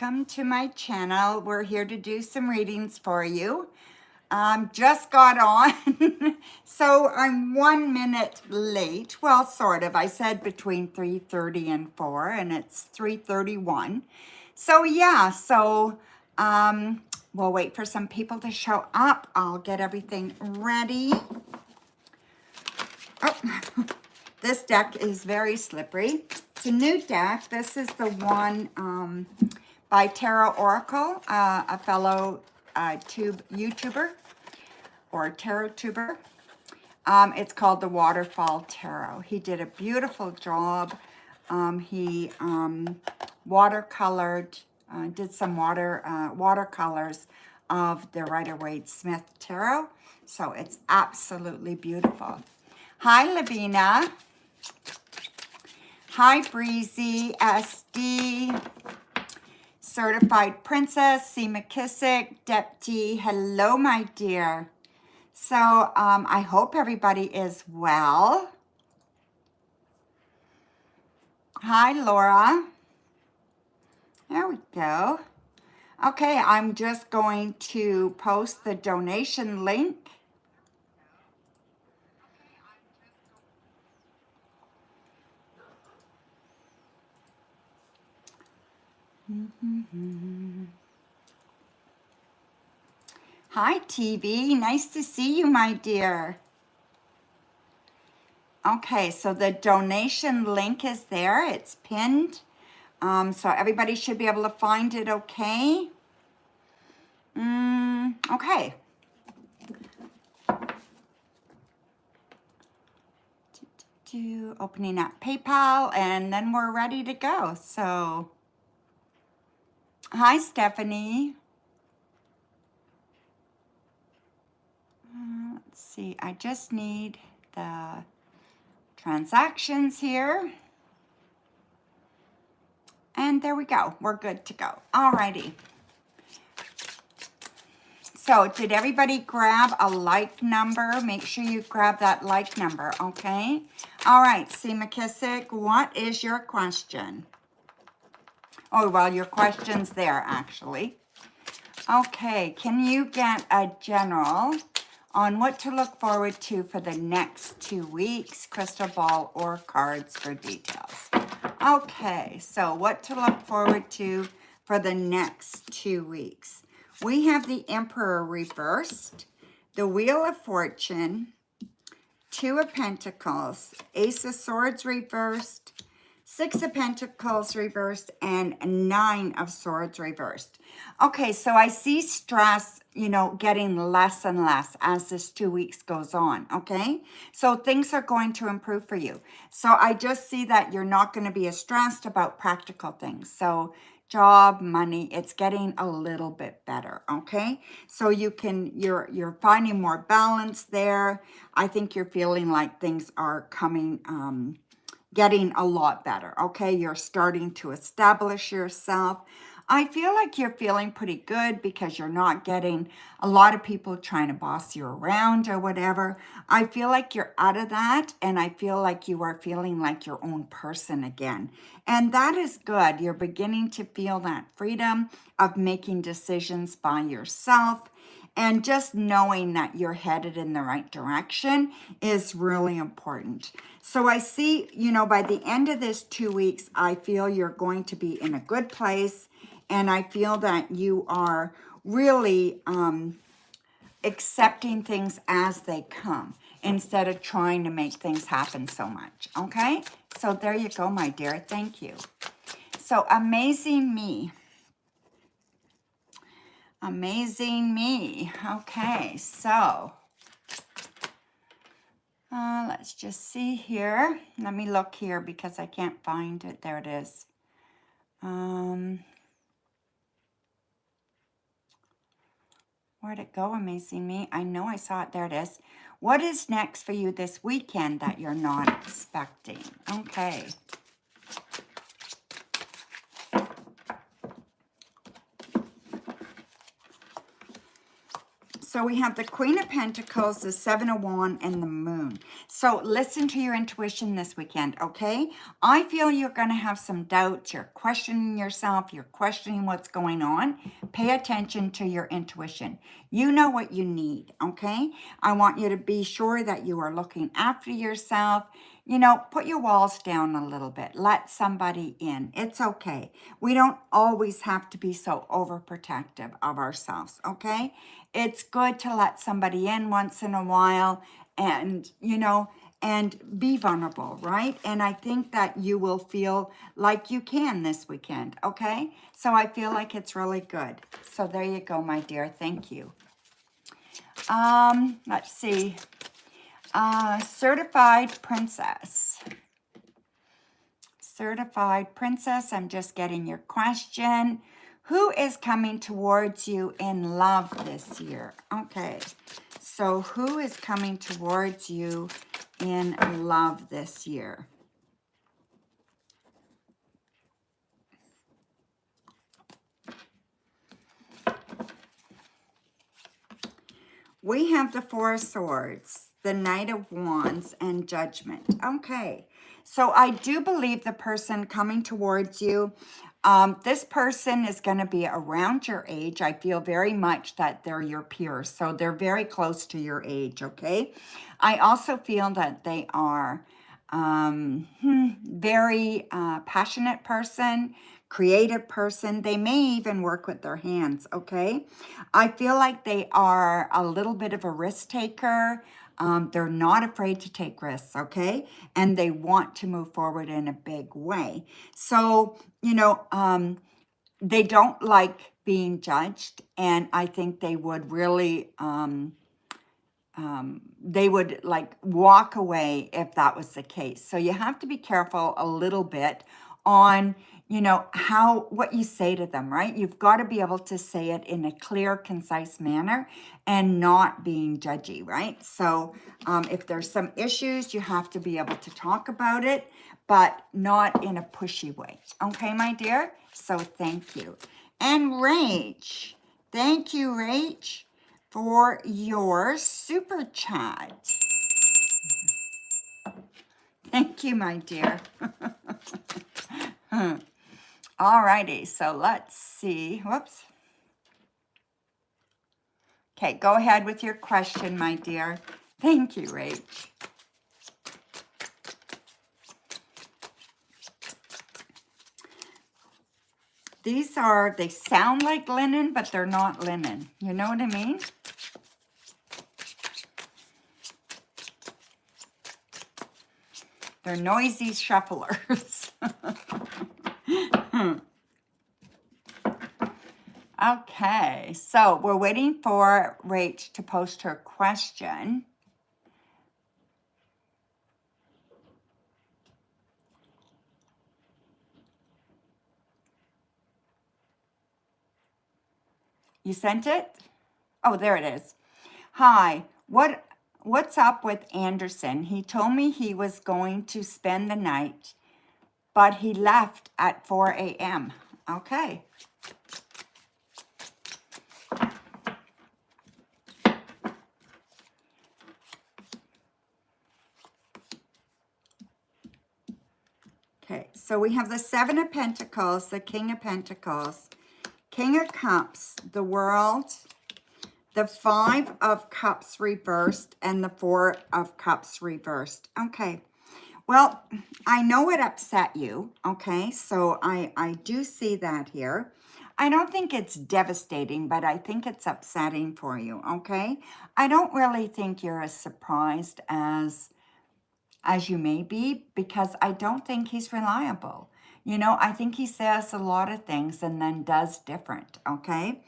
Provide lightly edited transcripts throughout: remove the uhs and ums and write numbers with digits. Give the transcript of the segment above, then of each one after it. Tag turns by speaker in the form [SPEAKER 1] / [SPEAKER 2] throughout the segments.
[SPEAKER 1] Welcome to my channel. We're here to do some readings for you. Just got on, so I'm 1 minute late. Well, sort of. I said between 3:30 and 4, and it's 3:31. So yeah, we'll wait for some people to show up. I'll get everything ready. Oh, this deck is very slippery. It's a new deck. This is the one by Tarot Oracle, a fellow YouTuber or tarot tuber. It's called the Waterfall Tarot. He did a beautiful job. He watercolored, did some watercolors of the Rider-Waite-Smith Tarot. So it's absolutely beautiful. Hi, Lavina. Hi, Breezy, SD, Certified Princess, C. McKissick, Depti. Hello, my dear. So I hope everybody is well. Hi, Laura. There we go. Okay, I'm just going to post the donation link. Hi, TV. Nice to see you, my dear. Okay, so the donation link is there. It's pinned. So everybody should be able to find it okay. Okay. Opening up PayPal, and then we're ready to go. So, hi, Stephanie. Let's see. I just need the transactions here. And there we go. We're good to go. Alrighty. So, did everybody grab a like number? Make sure you grab that like number, okay? All right, C. McKissick, what is your question? Oh, well, your question's there, actually. Okay, can you get a general on what to look forward to for the next 2 weeks? Crystal ball or cards for details. Okay, so what to look forward to for the next 2 weeks. We have the Emperor reversed, the Wheel of Fortune, Two of Pentacles, Ace of Swords reversed, Six of Pentacles reversed, and Nine of Swords reversed. Okay, so I see stress, getting less and less as this 2 weeks goes on, okay? So things are going to improve for you. So I just see that you're not going to be as stressed about practical things. So job, money, it's getting a little bit better, okay? So you're finding more balance there. I think you're feeling like things are coming, getting a lot better, okay? You're starting to establish yourself. I feel like you're feeling pretty good because you're not getting a lot of people trying to boss you around or whatever. I feel like you're out of that, and I feel like you are feeling like your own person again. And that is good. You're beginning to feel that freedom of making decisions by yourself. And just knowing that you're headed in the right direction is really important. So I see, by the end of this 2 weeks, I feel you're going to be in a good place. And I feel that you are really accepting things as they come instead of trying to make things happen so much. Okay? So there you go, my dear. Thank you. So amazing me. Amazing me. Okay, so let's just see here. Let me look here because I can't find it. There it is. Where'd it go, amazing me? I know I saw it. There it is. What is next for you this weekend that you're not expecting? Okay. So we have the Queen of Pentacles, the Seven of Wands, and the Moon. So listen to your intuition this weekend, okay? I feel you're going to have some doubts. You're questioning yourself. You're questioning what's going on. Pay attention to your intuition. You know what you need, okay? I want you to be sure that you are looking after yourself. You know, put your walls down a little bit. Let somebody in. It's okay. We don't always have to be so overprotective of ourselves, okay? It's good to let somebody in once in a while and, you know, and be vulnerable, right? And I think that you will feel like you can this weekend, okay? So I feel like it's really good. So there you go, my dear. Thank you. Let's see. Certified Princess. Certified Princess, I'm just getting your question. Who is coming towards you in love this year? Okay, so who is coming towards you in love this year? We have the Four of Swords, the Knight of Wands, and Judgment. Okay, so I do believe the person coming towards you, this person is going to be around your age. I feel very much that they're your peers, so they're very close to your age, okay? I also feel that they are very passionate person, creative person. They may even work with their hands, okay? I feel like they are a little bit of a risk taker. They're not afraid to take risks, okay? And they want to move forward in a big way. So, you know, they don't like being judged, and I think they would really, they would like walk away if that was the case. So you have to be careful a little bit on, you know, what you say to them, right? You've got to be able to say it in a clear, concise manner and not being judgy, right? So if there's some issues, you have to be able to talk about it, but not in a pushy way. Okay, my dear? So thank you. And Rach, thank you, Rach, for your super chat. Thank you, my dear. Alrighty, so let's see. Whoops. Okay, go ahead with your question, my dear. Thank you, Rach. They sound like linen, but they're not linen. You know what I mean? They're noisy shufflers. Okay, so we're waiting for Rach to post her question. You sent it? Oh, there it is. Hi, what's up with Anderson? He told me he was going to spend the night, but he left at 4 a.m. Okay. Okay, so we have the Seven of Pentacles, the King of Pentacles, King of Cups, the World, the Five of Cups reversed, and the Four of Cups reversed. Okay, well, I know it upset you, okay? So I do see that here. I don't think it's devastating, but I think it's upsetting for you, okay? I don't really think you're as surprised as you may be, because I don't think he's reliable. You know, I think he says a lot of things and then does different, okay?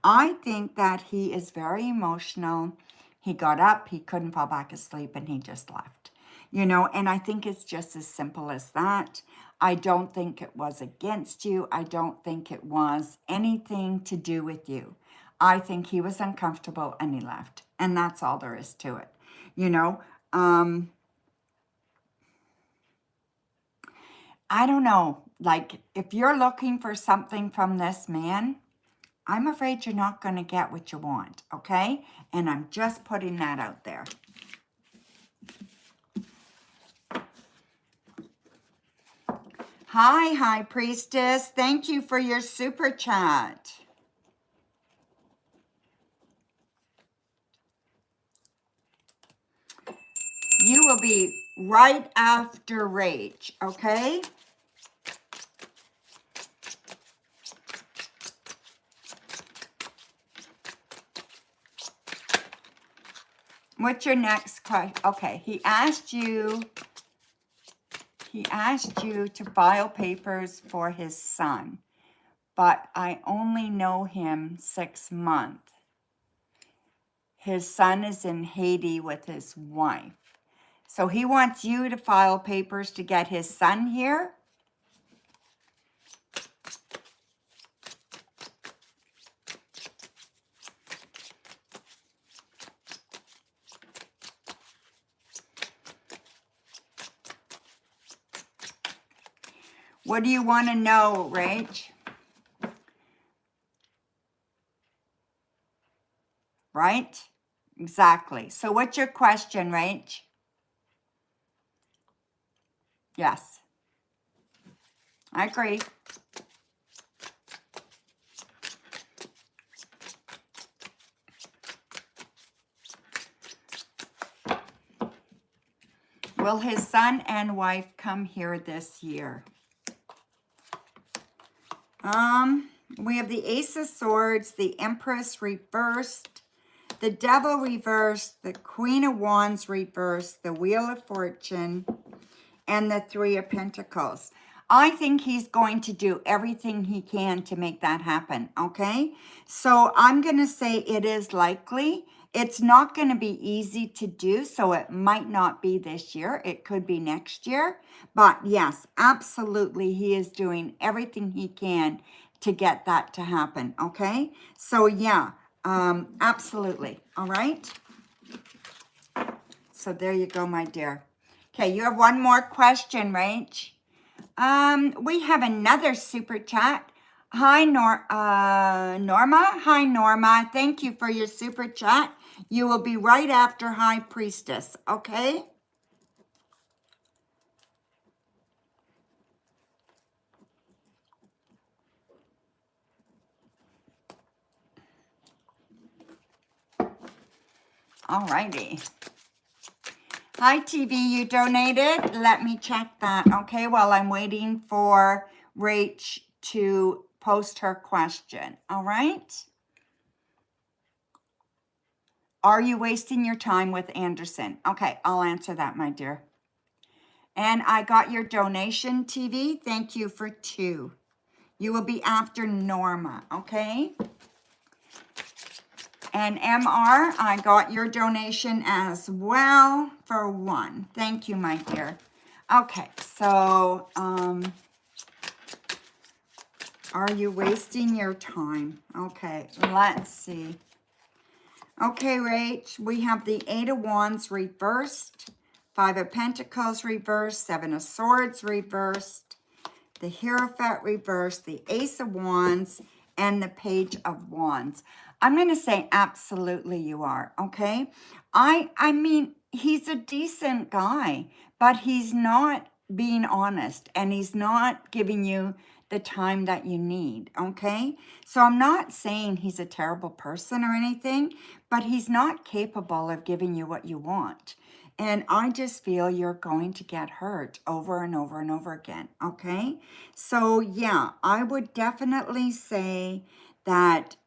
[SPEAKER 1] I think that he is very emotional. He got up, he couldn't fall back asleep, and he just left. You know, and I think it's just as simple as that. I don't think it was against you. I don't think it was anything to do with you. I think he was uncomfortable and he left. And that's all there is to it. You know, I don't know, like if you're looking for something from this man, I'm afraid you're not going to get what you want, okay? And I'm just putting that out there. Hi, High Priestess. Thank you for your super chat. You will be right after Rach, okay? What's your next question? Okay, he asked you to file papers for his son, but I only know him 6 months. His son is in Haiti with his wife. So he wants you to file papers to get his son here? What do you want to know, Rach? Right? Exactly. So what's your question, Rach? Yes, I agree. Will his son and wife come here this year? We have the Ace of Swords, the Empress reversed, the Devil reversed, the Queen of Wands reversed, the Wheel of Fortune, and the Three of Pentacles. I think he's going to do everything he can to make that happen, okay? So I'm going to say it is likely. It's not going to be easy to do, so it might not be this year. It could be next year. But yes, absolutely, he is doing everything he can to get that to happen, okay? So yeah, absolutely, all right? So there you go, my dear. Okay, you have one more question, Rach. We have another super chat. Hi, Norma. Hi, Norma. Thank you for your super chat. You will be right after High Priestess, okay? Alrighty. Hi, TV, you donated. Let me check that, okay, while I'm waiting for Rach to post her question, all right? Are you wasting your time with Anderson? Okay, I'll answer that, my dear. And I got your donation, TV. Thank you for 2. You will be after Norma, okay? And MR, I got your donation as well for 1. Thank you, my dear. Okay, so, are you wasting your time? Okay, let's see. Okay, Rach, we have the 8 of Wands reversed, 5 of Pentacles reversed, 7 of Swords reversed, the Hierophant reversed, the Ace of Wands, and the Page of Wands. I'm going to say absolutely you are, okay? I mean, he's a decent guy, but he's not being honest, and he's not giving you the time that you need, okay? So I'm not saying he's a terrible person or anything, but he's not capable of giving you what you want. And I just feel you're going to get hurt over and over and over again, okay? So yeah, I would definitely say that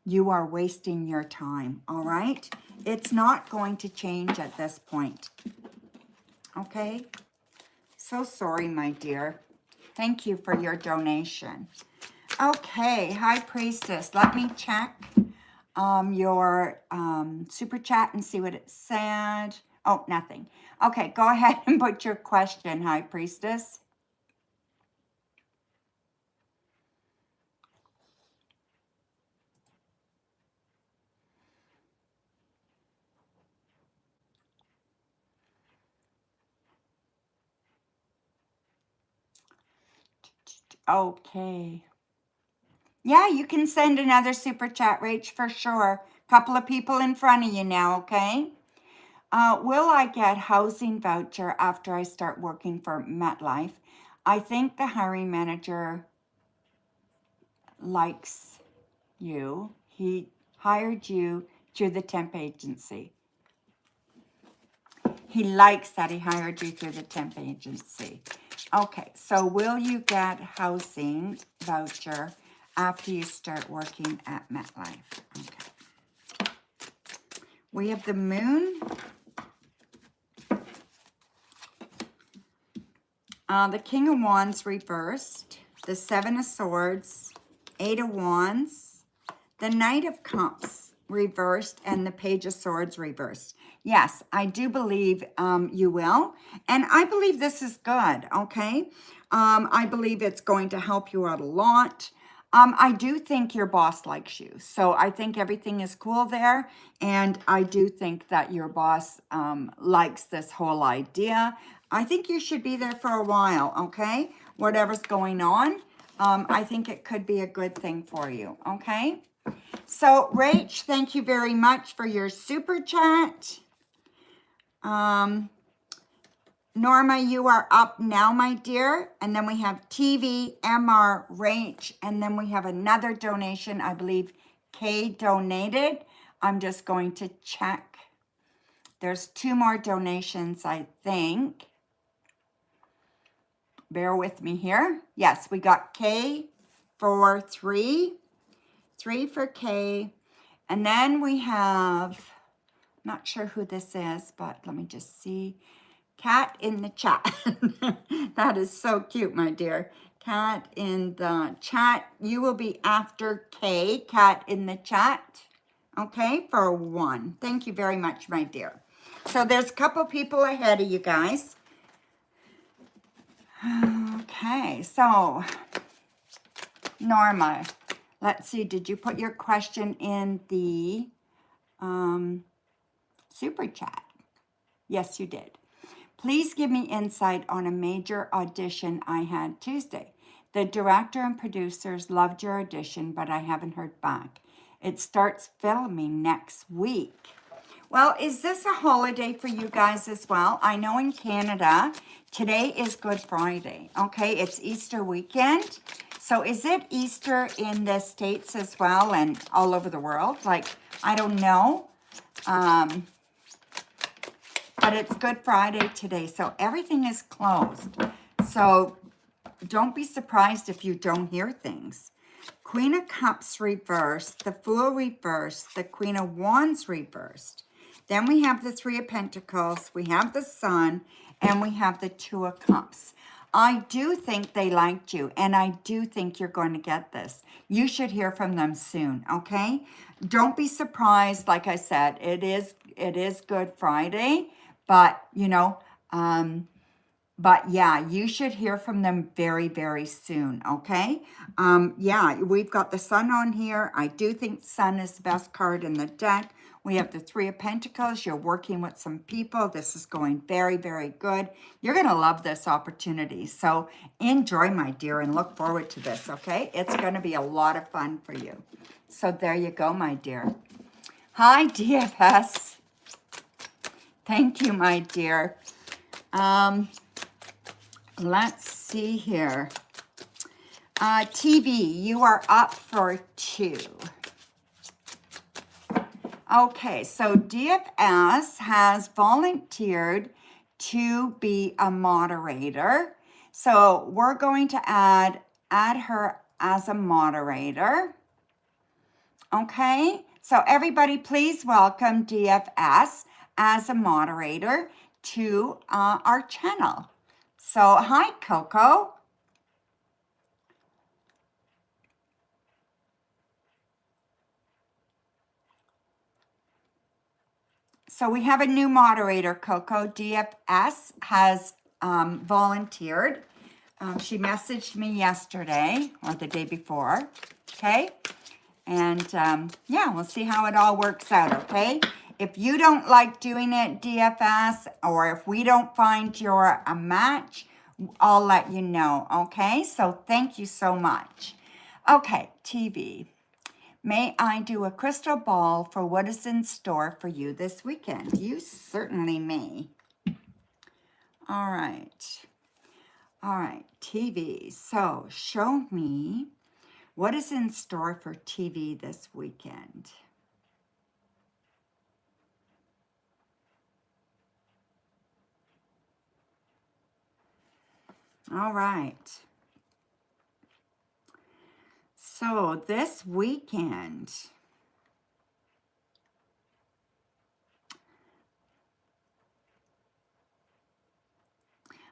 [SPEAKER 1] you are wasting your time, all right? It's not going to change at this point, okay? So sorry, my dear. Thank you for your donation. Okay, High Priestess, let me check your super chat and see what it said. Oh, nothing. Okay, go ahead and put your question, High Priestess. Okay. Yeah, you can send another super chat, Rach, for sure. Couple of people in front of you now, okay? Will I get housing voucher after I start working for MetLife? I think the hiring manager likes you. He hired you through the temp agency. He likes that he hired you through the temp agency. Okay, so will you get housing voucher after you start working at MetLife? Okay. We have the moon, the King of Wands reversed, the Seven of Swords, Eight of Wands, the Knight of Cups reversed, and the Page of Swords reversed. Yes, I do believe you will. And I believe this is good, okay? I believe it's going to help you out a lot. I do think your boss likes you. So I think everything is cool there. And I do think that your boss likes this whole idea. I think you should be there for a while, okay? Whatever's going on, I think it could be a good thing for you, okay? So, Rach, thank you very much for your super chat. Norma, you are up now, my dear. And then we have TV, MR, Rach, and then we have another donation. I believe Kay donated. I'm just going to check. There's two more donations, I think. Bear with me here. Yes, we got K for 3 for K. And then we have, not sure who this is, but let me just see. Cat in the chat. That is so cute, my dear. Cat in the chat. You will be after K, Cat in the chat. Okay, for 1. Thank you very much, my dear. So there's a couple people ahead of you guys. Okay, so Norma, let's see. Did you put your question in the super chat? Yes, you did. Please give me insight on a major audition I had Tuesday. The director and producers loved your audition, but I haven't heard back. It starts filming next week. Well, is this a holiday for you guys as well? I know in Canada, today is Good Friday, okay? It's Easter weekend. So is it Easter in the States as well and all over the world? Like, I don't know. But it's Good Friday today, so everything is closed. So don't be surprised if you don't hear things. Queen of Cups reversed, the Fool reversed, the Queen of Wands reversed. Then we have the Three of Pentacles, we have the Sun, and we have the Two of Cups. I do think they liked you, and I do think you're going to get this. You should hear from them soon, okay? Don't be surprised. Like I said, it is Good Friday, but, you know, but yeah, you should hear from them very, very soon, okay? Yeah, we've got the Sun on here. I do think Sun is the best card in the deck. We have the Three of Pentacles. You're working with some people. This is going very, very good. You're going to love this opportunity. So enjoy, my dear, and look forward to this, okay? It's going to be a lot of fun for you. So there you go, my dear. Hi, DFS. Thank you, my dear. Let's see here. TV, you are up for 2. Okay, so DFS has volunteered to be a moderator. So we're going to add her as a moderator. Okay, so everybody please welcome DFS as a moderator to our channel. So hi, Coco. So we have a new moderator, Coco. DFS has volunteered. She messaged me yesterday or the day before, okay? And yeah, we'll see how it all works out, okay? If you don't like doing it, DFS, or if we don't find you're a match, I'll let you know, okay? So thank you so much. Okay, TV. May I do a crystal ball for what is in store for you this weekend? You certainly may. All right. All right, TV. So show me what is in store for TV this weekend. All right. So this weekend,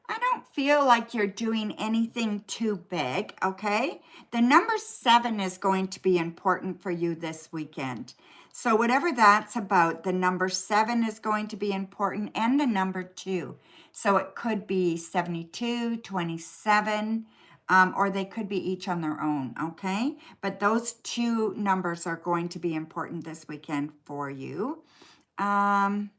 [SPEAKER 1] I don't feel like you're doing anything too big, okay? The number 7 is going to be important for you this weekend. So whatever that's about, the number 7 is going to be important, and the number 2. So it could be 72, 27, or they could be each on their own, okay? But those 2 numbers are going to be important this weekend for you. I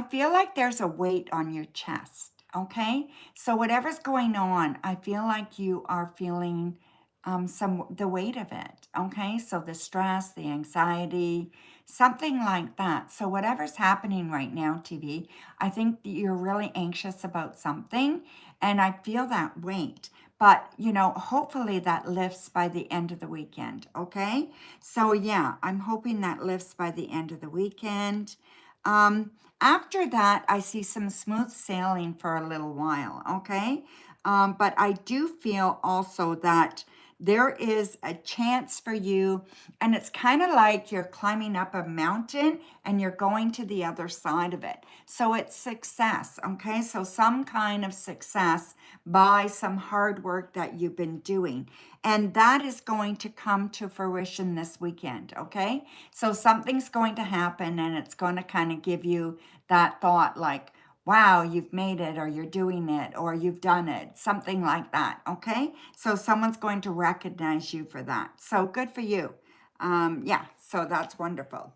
[SPEAKER 1] feel like there's a weight on your chest, okay? So whatever's going on, I feel like you are feeling the weight of it, okay? So the stress, the anxiety, something like that. So whatever's happening right now, TV, I think that you're really anxious about something, and I feel that weight. But, you know, hopefully that lifts by the end of the weekend, okay? So yeah, I'm hoping that lifts by the end of the weekend. After that, I see some smooth sailing for a little while, okay? But I do feel also that there is a chance for you, and it's kind of like you're climbing up a mountain and you're going to the other side of it. So it's success, okay? So some kind of success by some hard work that you've been doing. And that is going to come to fruition this weekend, okay? So something's going to happen, and it's going to kind of give you that thought like, wow, you've made it, or you're doing it, or you've done it, something like that, okay? So someone's going to recognize you for that. So good for you. Yeah, so that's wonderful.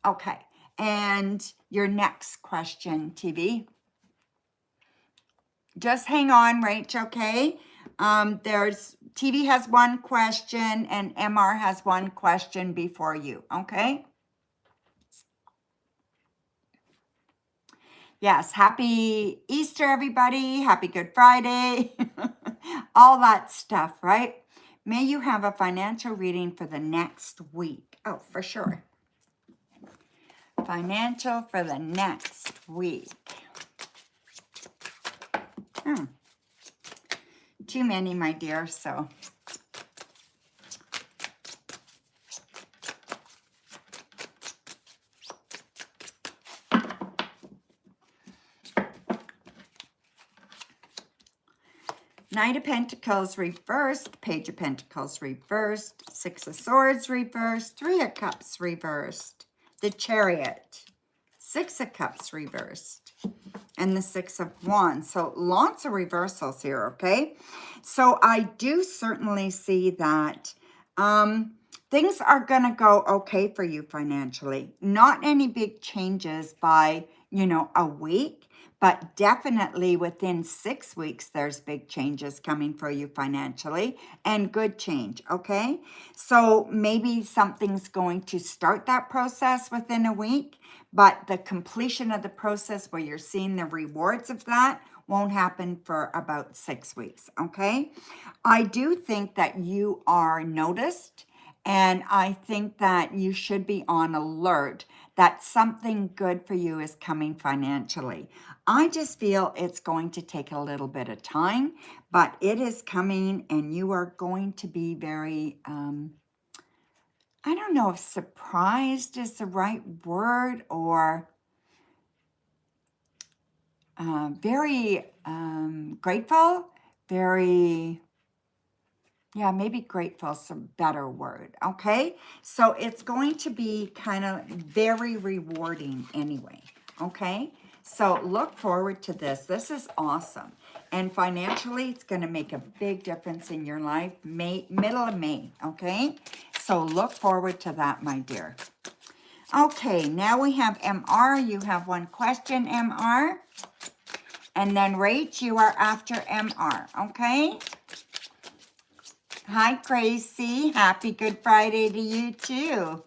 [SPEAKER 1] Okay, and your next question, TV. Just hang on, Rach, okay? There's TV has one question and MR has one question before you, okay? Yes, happy Easter, everybody. Happy Good Friday. All that stuff, right? May you have a financial reading for the next week. Oh, for sure. Financial for the next week. Too many, my dear, so. Knight of Pentacles reversed, Page of Pentacles reversed, Six of Swords reversed, Three of Cups reversed, the Chariot, Six of Cups reversed, and the Six of Wands. So lots of reversals here, okay? So I do certainly see that things are going to go okay for you financially. Not any big changes by, you know, a week. But definitely within 6 weeks, there's big changes coming for you financially, and good change, okay? So maybe something's going to start that process within a week, but the completion of the process where you're seeing the rewards of that won't happen for about 6 weeks, okay? I do think that you are noticed, and I think that you should be on alert that something good for you is coming financially. I just feel it's going to take a little bit of time, but it is coming, and you are going to be very, I don't know if surprised is the right word, or very grateful, very, yeah, maybe grateful is a better word, okay? So it's going to be kind of very rewarding anyway, okay? So look forward to this. This is awesome. And financially, it's going to make a big difference in your life, middle of May, okay? So look forward to that, my dear. Okay, now we have MR. You have one question, MR. And then Rach, you are after MR, okay? Hi, Gracie. Happy Good Friday to you, too.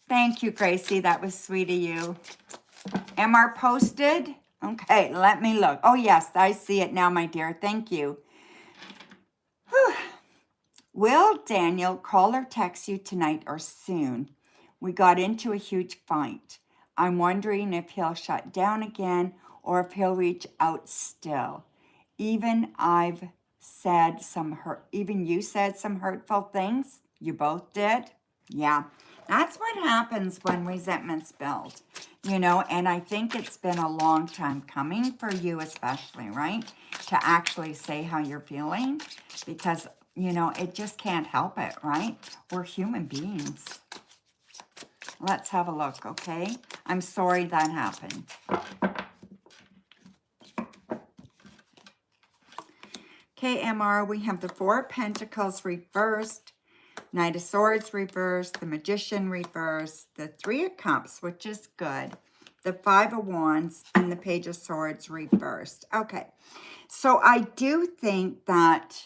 [SPEAKER 1] Thank you, Gracie. That was sweet of you. MR posted? Okay, let me look. Oh, yes, I see it now, my dear. Thank you. Whew. Will Daniel call or text you tonight or soon? We got into a huge fight. I'm wondering if he'll shut down again or if he'll reach out still. Even you said some hurtful things. You both did. Yeah, that's what happens when resentment's built, and I think it's been a long time coming for you especially, right? To actually say how you're feeling because, it just can't help it, right? We're human beings. Let's have a look, okay? I'm sorry that happened. KMR, we have the Four of Pentacles reversed, Knight of Swords reversed, the Magician reversed, the Three of Cups, which is good, the Five of Wands, and the Page of Swords reversed. Okay, so I do think that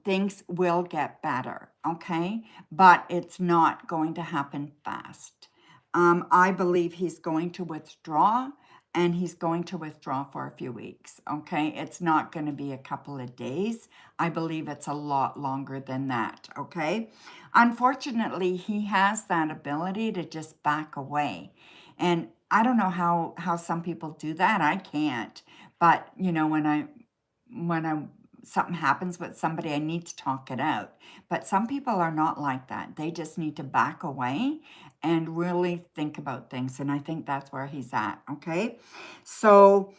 [SPEAKER 1] things will get better, okay? But it's not going to happen fast. I believe he's going to withdraw, and he's going to withdraw for a few weeks, okay? It's not going to be a couple of days. I believe it's a lot longer than that, okay? Unfortunately, he has that ability to just back away. And I don't know how some people do that. I can't. But, when something happens with somebody, I need to talk it out. But some people are not like that. They just need to back away and really think about things. And I think that's where he's at, okay? So,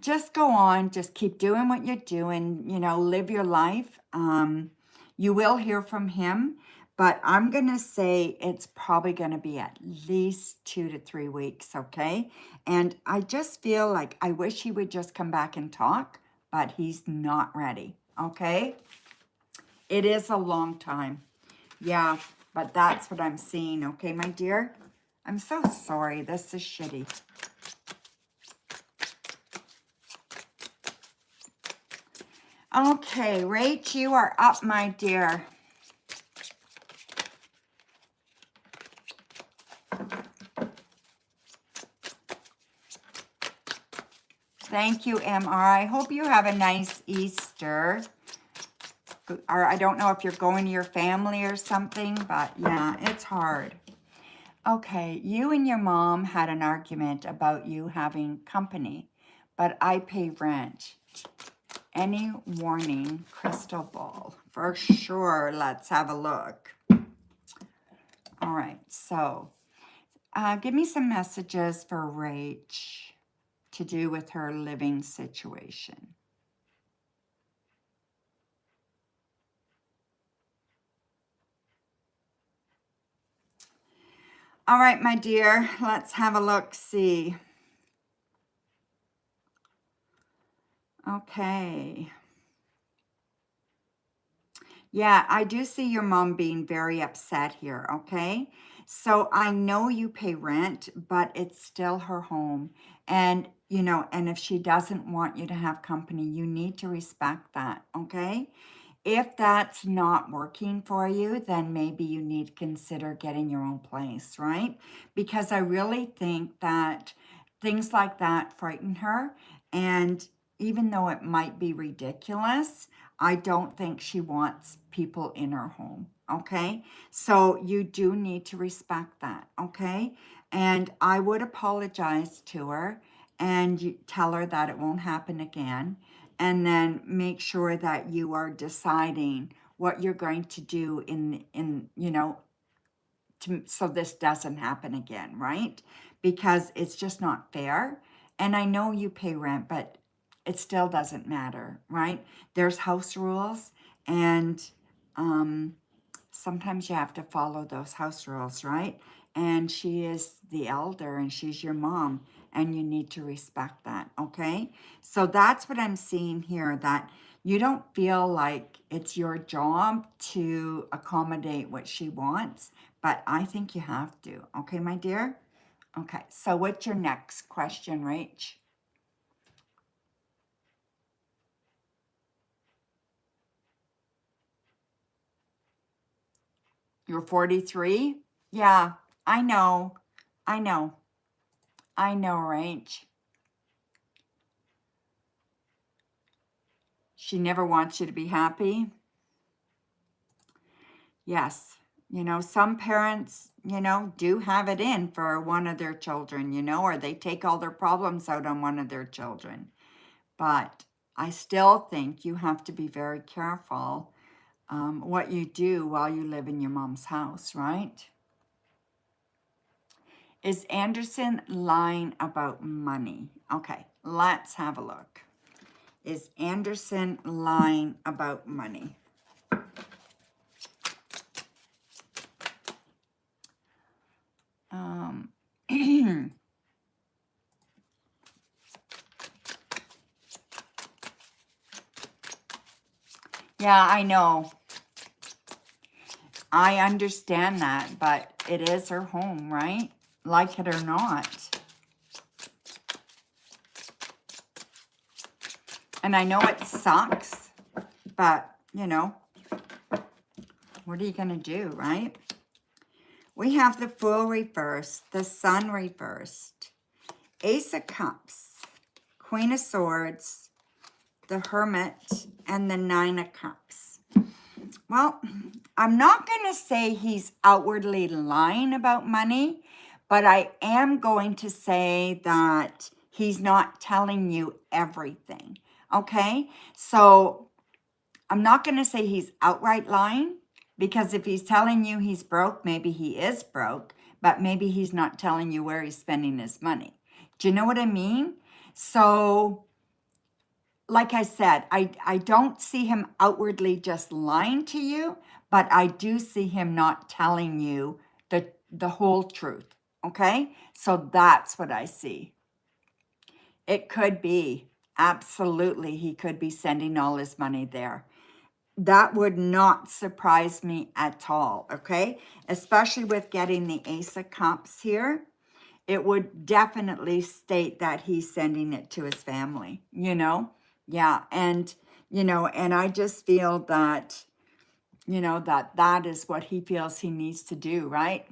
[SPEAKER 1] just go on, just keep doing what you're doing, live your life. You will hear from him, but I'm going to say it's probably going to be at least 2 to 3 weeks, okay? And I just feel like I wish he would just come back and talk, but he's not ready, okay? It is a long time. Yeah, but that's what I'm seeing, okay, my dear? I'm so sorry. This is shitty. Okay, Rach, you are up, my dear. Thank you, MR. I hope you have a nice Easter. Or I don't know if you're going to your family or something, but yeah, it's hard. Okay, you and your mom had an argument about you having company, but I pay rent. Any warning, crystal ball? For sure, let's have a look. All right, so give me some messages for Rach to do with her living situation. All right, my dear, let's have a look, see. Okay. Yeah, I do see your mom being very upset here, okay? So I know you pay rent, but it's still her home. And, and if she doesn't want you to have company, you need to respect that, okay? If that's not working for you, then maybe you need to consider getting your own place, right? Because I really think that things like that frighten her. And even though it might be ridiculous, I don't think she wants people in her home, okay? So you do need to respect that, okay? And I would apologize to her and tell her that it won't happen again. And then make sure that you are deciding what you're going to do so this doesn't happen again, right? Because it's just not fair. And I know you pay rent, but it still doesn't matter, right? There's house rules, and sometimes you have to follow those house rules, right? and she is the elder and she's your mom, and you need to respect that, okay? So that's what I'm seeing here, that you don't feel like it's your job to accommodate what she wants, but I think you have to, okay, my dear? Okay, so what's your next question, Rach? You're 43? Yeah, I know. I know. I know, Rach. She never wants you to be happy. Yes. You know, some parents, you know, do have it in for one of their children, you know, or they take all their problems out on one of their children. But I still think you have to be very careful what you do while you live in your mom's house, right? Is Anderson lying about money? Okay, let's have a look. Is Anderson lying about money? Yeah, I know. I understand that, but it is her home, right? Like it or not. And I know it sucks, but, you know, what are you going to do, right? We have the Fool reversed, the Sun reversed, Ace of Cups, Queen of Swords, the Hermit, and the Nine of Cups. Well, I'm not going to say he's outwardly lying about money, but I am going to say that he's not telling you everything, okay? So I'm not going to say he's outright lying, because if he's telling you he's broke, maybe he is broke, but maybe he's not telling you where he's spending his money. Do you know what I mean? So like I said, I don't see him outwardly just lying to you, but I do see him not telling you the whole truth, okay? So that's what I see. It could be, absolutely, he could be sending all his money there. That would not surprise me at all, okay? Especially with getting the Ace of Cups here. It would definitely state that he's sending it to his family, you know? Yeah, and, you know, and I just feel that, you know, that is what he feels he needs to do, right?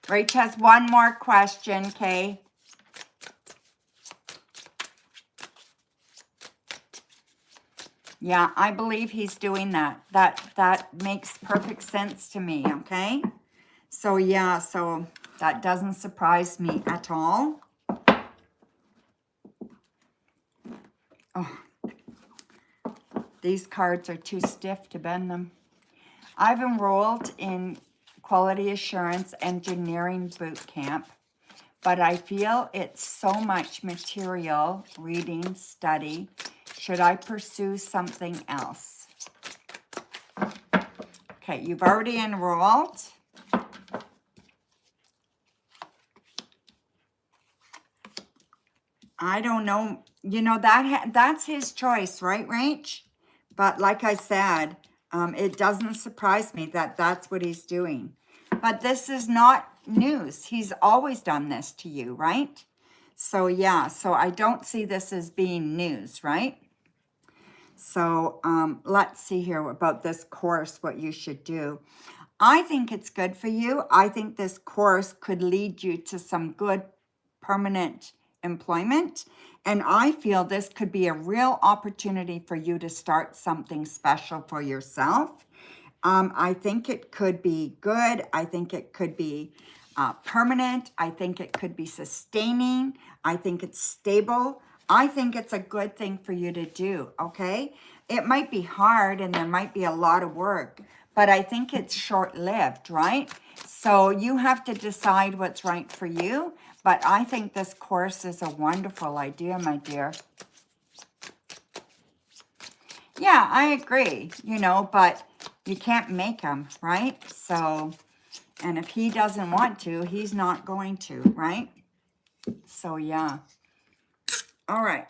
[SPEAKER 1] Rach has one more question, Kay. Yeah, I believe he's doing that. That makes perfect sense to me, okay? So yeah, so that doesn't surprise me at all. Oh, these cards are too stiff to bend them. I've enrolled in Quality Assurance Engineering Boot Camp, but I feel it's so much material, reading, study. Should I pursue something else? Okay, you've already enrolled. I don't know. You know, that's his choice, right, Rach? But like I said, it doesn't surprise me that that's what he's doing. But this is not news. He's always done this to you, right? So yeah, so I don't see this as being news, right? So let's see here about this course, what you should do. I think it's good for you. I think this course could lead you to some good permanent employment. And I feel this could be a real opportunity for you to start something special for yourself. I think it could be good. I think it could be permanent. I think it could be sustaining. I think it's stable. I think it's a good thing for you to do, okay? It might be hard and there might be a lot of work, but I think it's short-lived, right? So you have to decide what's right for you, but I think this course is a wonderful idea, my dear. Yeah, I agree, you know, but you can't make him, right? So, and if he doesn't want to, he's not going to, right? So, yeah. All right.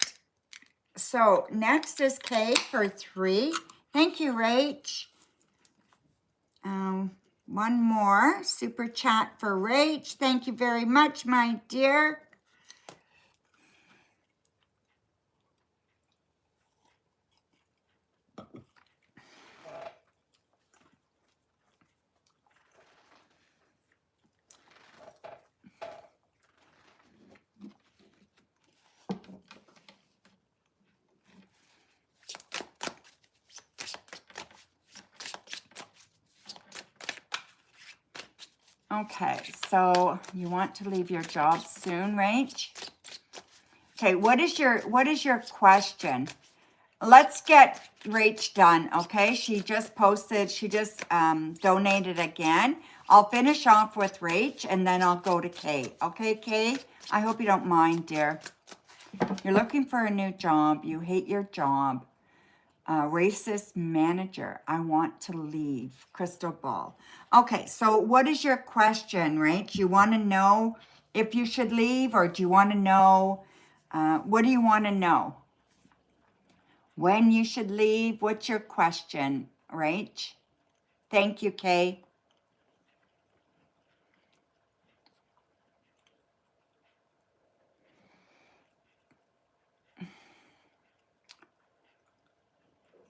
[SPEAKER 1] So, next is Kay for 3. Thank you, Rach. One more super chat for Rach. Thank you very much, my dear. Okay, so you want to leave your job soon, Rach? Okay, what is your question? Let's get Rach done, okay? She just posted, she just donated again. I'll finish off with Rach and then I'll go to Kay. Okay, Kay? I hope you don't mind, dear. You're looking for a new job. You hate your job. Racist manager. I want to leave. Crystal ball. Okay, so what is your question, Rach? You want to know if you should leave, or do you want to know, what do you want to know? When you should leave? What's your question, Rach? Thank you, Kay.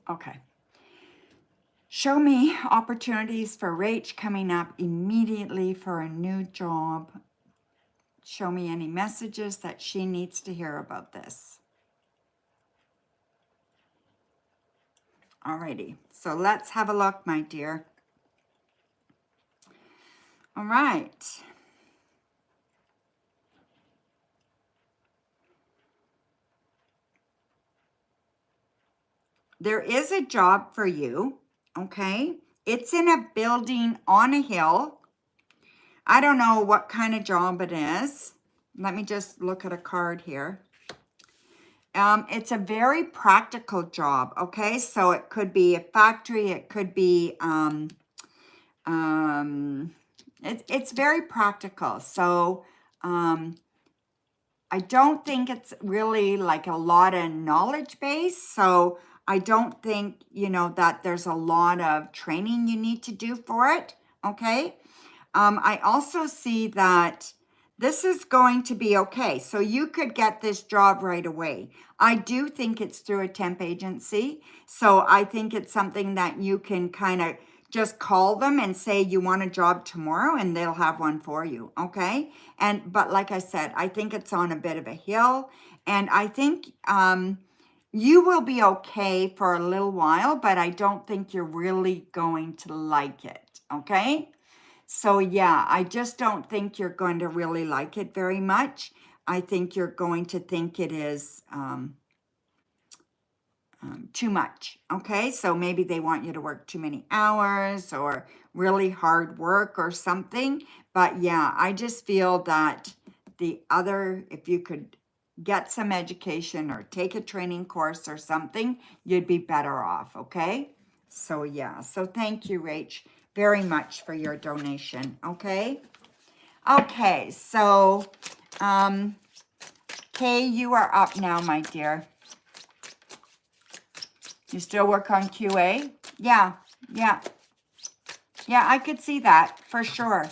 [SPEAKER 1] Okay. Show me opportunities for Rach coming up immediately for a new job. Show me any messages that she needs to hear about this. Alrighty, so let's have a look, my dear. All right. There is a job for you, okay? It's in a building on a hill. I don't know what kind of job it is. Let me just look at a card here. It's a very practical job, okay? So it could be a factory, it could be, it's very practical. So I don't think it's really like a lot of knowledge base. So I don't think, you know, that there's a lot of training you need to do for it, okay? I also see that this is going to be okay. So you could get this job right away. I do think it's through a temp agency. So I think it's something that you can kind of just call them and say you want a job tomorrow and they'll have one for you, okay? But like I said, I think it's on a bit of a hill, and I think you will be okay for a little while, but I don't think you're really going to like it, okay? So yeah, I just don't think you're going to really like it very much. I think you're going to think it is too much, okay? So maybe they want you to work too many hours or really hard work or something. But yeah, I just feel that the other, if you could get some education or take a training course or something, you'd be better off, okay? So yeah, so thank you, Rach, very much for your donation, okay? Okay, so Kay, you are up now, my dear. You still work on QA? Yeah, yeah. Yeah, I could see that for sure.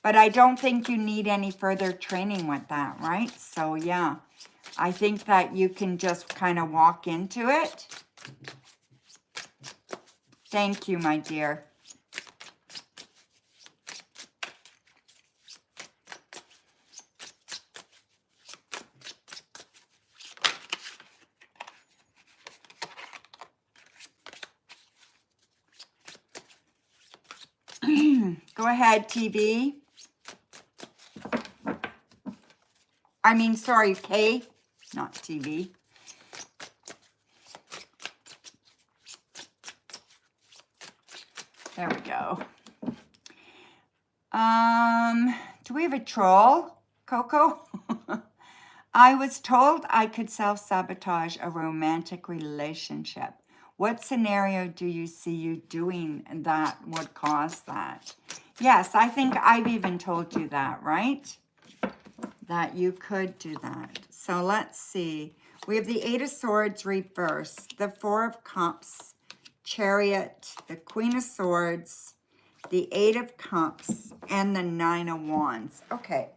[SPEAKER 1] But I don't think you need any further training with that, right? So yeah, I think that you can just kind of walk into it. Thank you, my dear. Go ahead, TV. I mean, sorry, K, not TV. There we go. Do we have a troll, Coco? I was told I could self-sabotage a romantic relationship. What scenario do you see you doing that would cause that? Yes, I think I've even told you that, right? That you could do that. So let's see. We have the Eight of Swords reversed, the Four of Cups, Chariot, the Queen of Swords, the Eight of Cups, and the Nine of Wands. Okay.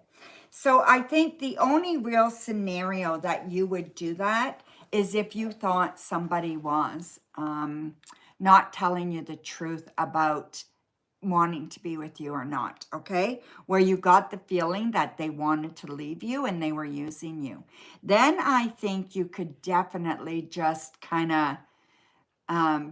[SPEAKER 1] So I think the only real scenario that you would do that is if you thought somebody was not telling you the truth about wanting to be with you or not, okay? Where you got the feeling that they wanted to leave you and they were using you. Then I think you could definitely just kind of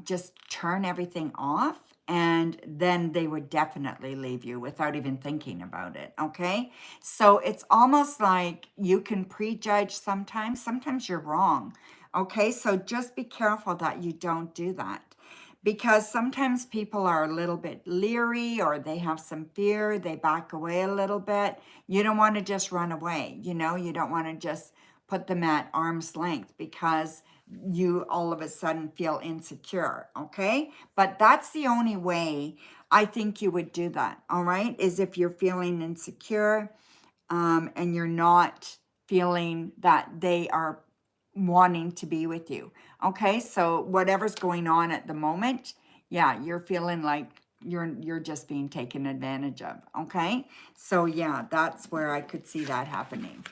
[SPEAKER 1] just turn everything off, and then they would definitely leave you without even thinking about it, okay? So it's almost like you can prejudge sometimes. Sometimes you're wrong, okay? So just be careful that you don't do that, because sometimes people are a little bit leery or they have some fear. They back away a little bit. You don't want to just run away, you know? You don't want to just put them at arm's length because you all of a sudden feel insecure, okay? But that's the only way I think you would do that, all right? Is if you're feeling insecure and you're not feeling that they are wanting to be with you, okay? So whatever's going on at the moment, yeah, you're feeling like you're just being taken advantage of, okay? So yeah, that's where I could see that happening.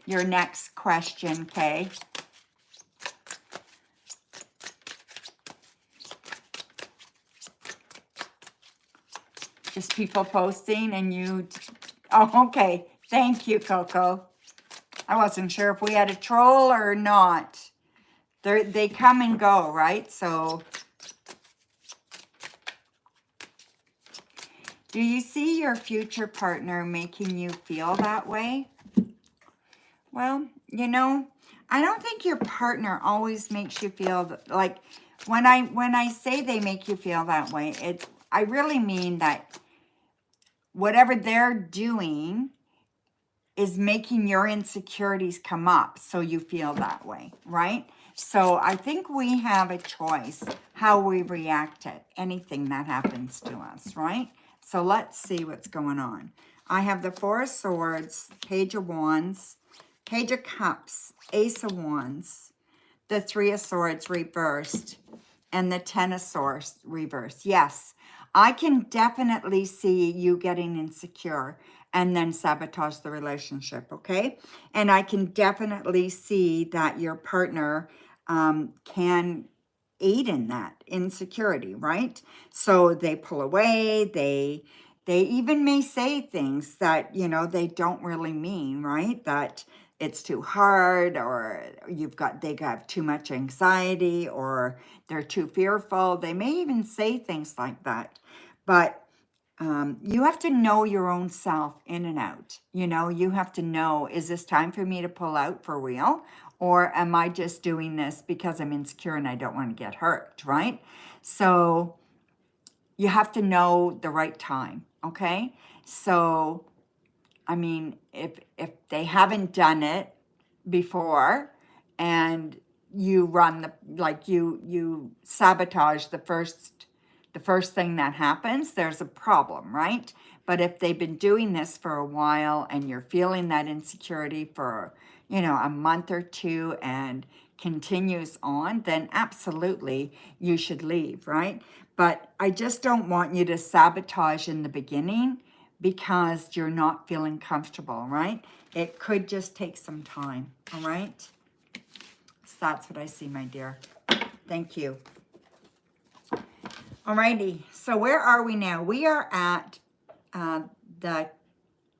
[SPEAKER 1] Your next question, Kay. Just people posting and you... Oh, okay. Thank you, Coco. I wasn't sure if we had a troll or not. They come and go, right? So... Do you see your future partner making you feel that way? Well, you know, I don't think your partner always makes you feel like, when I say they make you feel that way, I really mean that whatever they're doing is making your insecurities come up so you feel that way, right? So I think we have a choice how we react to anything that happens to us, right? So let's see what's going on. I have the Four of Swords, Page of Wands, Page of Cups, Ace of Wands, the Three of Swords reversed, and the Ten of Swords reversed. Yes, I can definitely see you getting insecure and then sabotage the relationship, okay? And I can definitely see that your partner can aid in that insecurity, right? So they pull away, they even may say things that, you know, they don't really mean, right? That it's too hard, or they have too much anxiety, or they're too fearful. They may even say things like that. But you have to know your own self in and out. You know, you have to know, is this time for me to pull out for real? Or am I just doing this because I'm insecure and I don't want to get hurt, right? So you have to know the right time, okay? So, I mean, if they haven't done it before and you run you sabotage the first thing that happens, there's a problem, right? But if they've been doing this for a while and you're feeling that insecurity for, you know, a month or two and continues on, then absolutely you should leave, right? But I just don't want you to sabotage in the beginning because you're not feeling comfortable, right? It could just take some time, all right? So that's what I see, my dear. Thank you. Alrighty, so where are we now? We are at the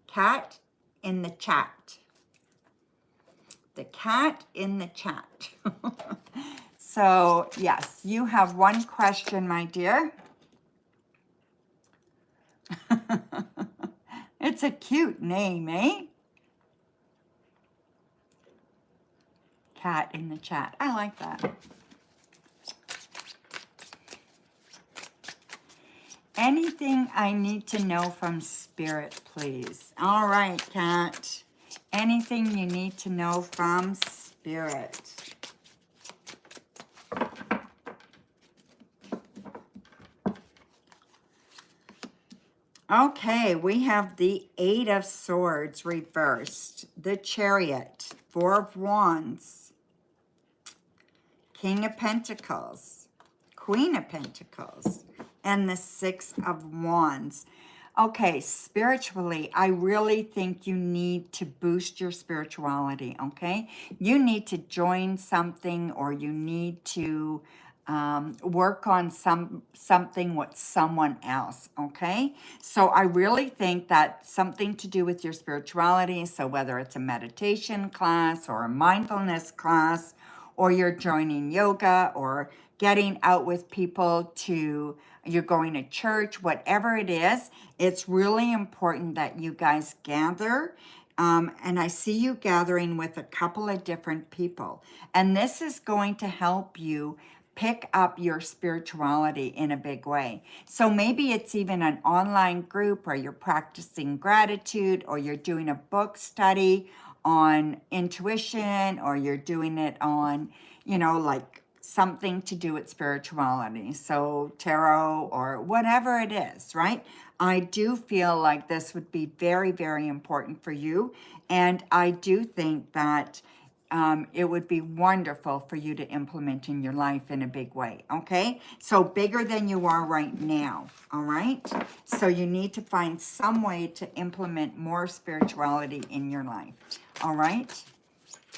[SPEAKER 1] cat in the chat. The cat in the chat. So, yes, you have one question, my dear. It's a cute name, eh? Cat in the chat. I like that. Anything I need to know from Spirit, please. All right, Cat. Anything you need to know from Spirit. Okay, we have the Eight of Swords reversed, the Chariot, Four of Wands, King of Pentacles, Queen of Pentacles, and the Six of Wands. Okay, spiritually, I really think you need to boost your spirituality, okay? You need to join something, or you need to work on something with someone else, okay? So I really think that something to do with your spirituality, so whether it's a meditation class or a mindfulness class, or you're joining yoga, or getting out with people to, you're going to church, whatever it is, it's really important that you guys gather. And I see you gathering with a couple of different people. And this is going to help you pick up your spirituality in a big way. So maybe it's even an online group where you're practicing gratitude, or you're doing a book study on intuition, or you're doing it on, you know, like something to do with spirituality. So tarot or whatever it is, right? I do feel like this would be very, very important for you. And I do think that it would be wonderful for you to implement in your life in a big way, okay? So bigger than you are right now, all right? So you need to find some way to implement more spirituality in your life, all right?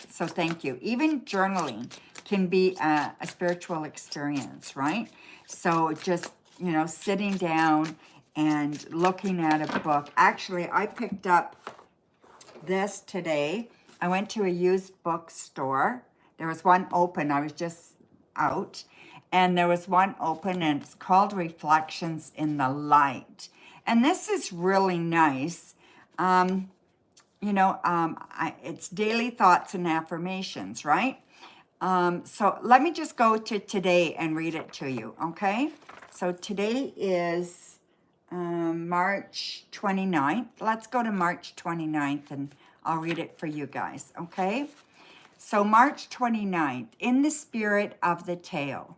[SPEAKER 1] So thank you. Even journaling can be a spiritual experience, right? So just, you know, sitting down and looking at a book. Actually, I picked up this today. I went to a used bookstore. There was one open. I was just out. And there was one open, and it's called Reflections in the Light. And this is really nice. It's daily thoughts and affirmations, right? So let me just go to today and read it to you, okay? So today is March 29th. Let's go to March 29th, and I'll read it for you guys, okay? So March 29th, in the spirit of the tale,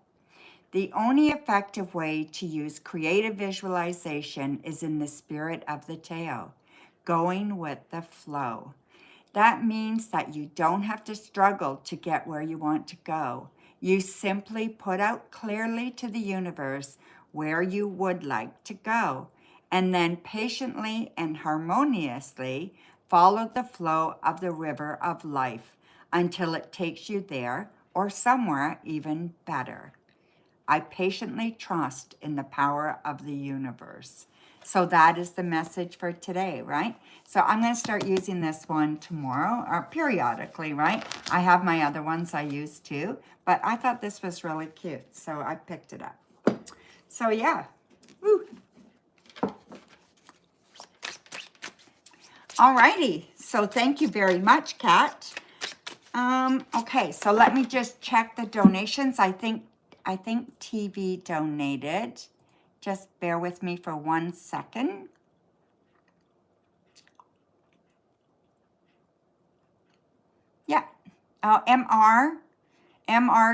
[SPEAKER 1] the only effective way to use creative visualization is in the spirit of the tale, going with the flow. That means that you don't have to struggle to get where you want to go. You simply put out clearly to the universe where you would like to go, and then patiently and harmoniously follow the flow of the river of life until it takes you there or somewhere even better. I patiently trust in the power of the universe. So that is the message for today, right? So I'm going to start using this one tomorrow, or periodically, right? I have my other ones I use too, but I thought this was really cute, so I picked it up. So yeah. Woo. Alrighty, so thank you very much, Kat. Okay, so let me just check the donations. I think TV donated. Just bear with me for 1 second. Yeah, MR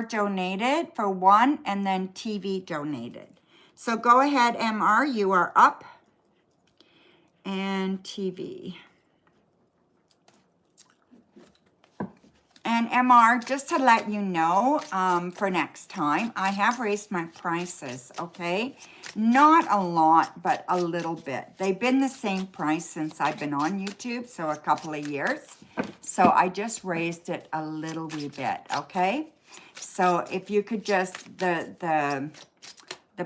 [SPEAKER 1] donated for 1, and then TV donated. So go ahead, MR, you are up. And TV. And MR, just to let you know, for next time, I have raised my prices, okay? Not a lot, but a little bit. They've been the same price since I've been on YouTube, so a couple of years. So I just raised it a little wee bit, okay? So if you could just, the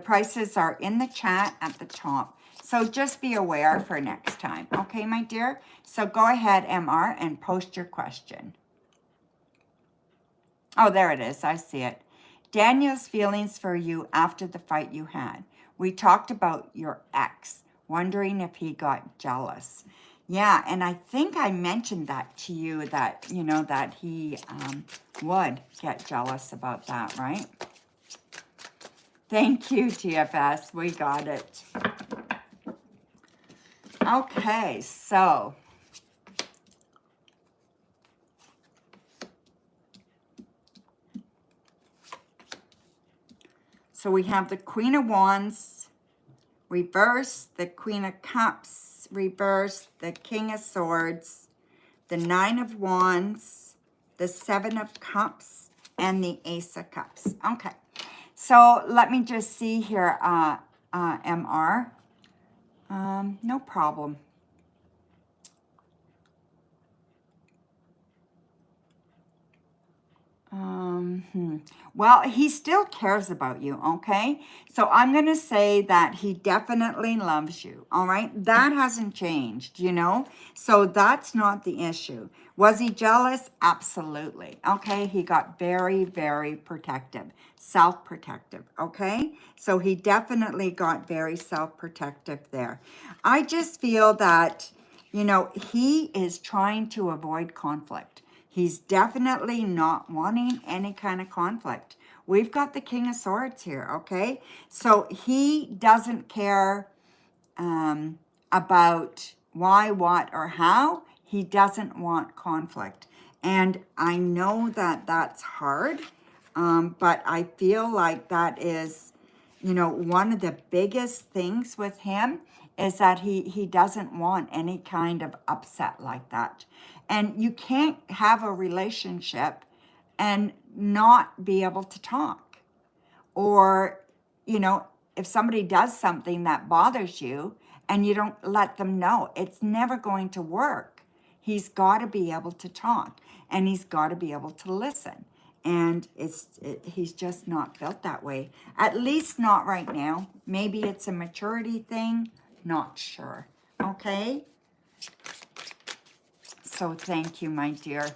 [SPEAKER 1] prices are in the chat at the top. So just be aware for next time, okay, my dear? So go ahead, MR, and post your question. Oh, there it is. I see it. Daniel's feelings for you after the fight you had. We talked about your ex, wondering if he got jealous. Yeah, and I think I mentioned that to you that, you know, that he would get jealous about that, right? Thank you, TFS. We got it. Okay, so we have the Queen of Wands reverse, the Queen of Cups reverse, the King of Swords, the Nine of Wands, the Seven of Cups, and the Ace of Cups. Okay, so let me just see here, MR. No problem. Well, he still cares about you, okay? So I'm going to say that he definitely loves you, all right? That hasn't changed, you know? So that's not the issue. Was he jealous? Absolutely, okay? He got very, very protective, self-protective, okay? So he definitely got very self-protective there. I just feel that, you know, he is trying to avoid conflict. He's definitely not wanting any kind of conflict. We've got the King of Swords here, okay? So he doesn't care about why, what, or how. He doesn't want conflict. And I know that that's hard, but I feel like that is, you know, one of the biggest things with him is that he doesn't want any kind of upset like that. And you can't have a relationship and not be able to talk. Or, you know, if somebody does something that bothers you and you don't let them know, it's never going to work. He's got to be able to talk and he's got to be able to listen. And he's just not built that way. At least not right now. Maybe it's a maturity thing. Not sure. Okay? So thank you, my dear.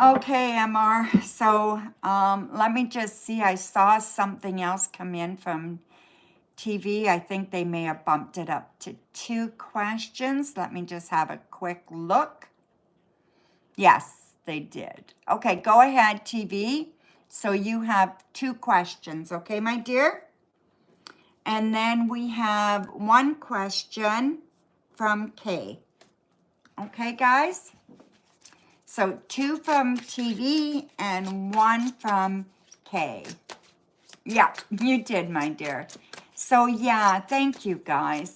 [SPEAKER 1] Okay, MR. So let me just see. I saw something else come in from TV. I think they may have bumped it up to 2 questions. Let me just have a quick look. Yes, they did. Okay, go ahead, TV. So you have 2 questions, okay, my dear? And then we have 1 question from Kay. Okay, guys? So 2 from TV and 1 from Kay. Yeah, you did, my dear. So yeah, thank you, guys.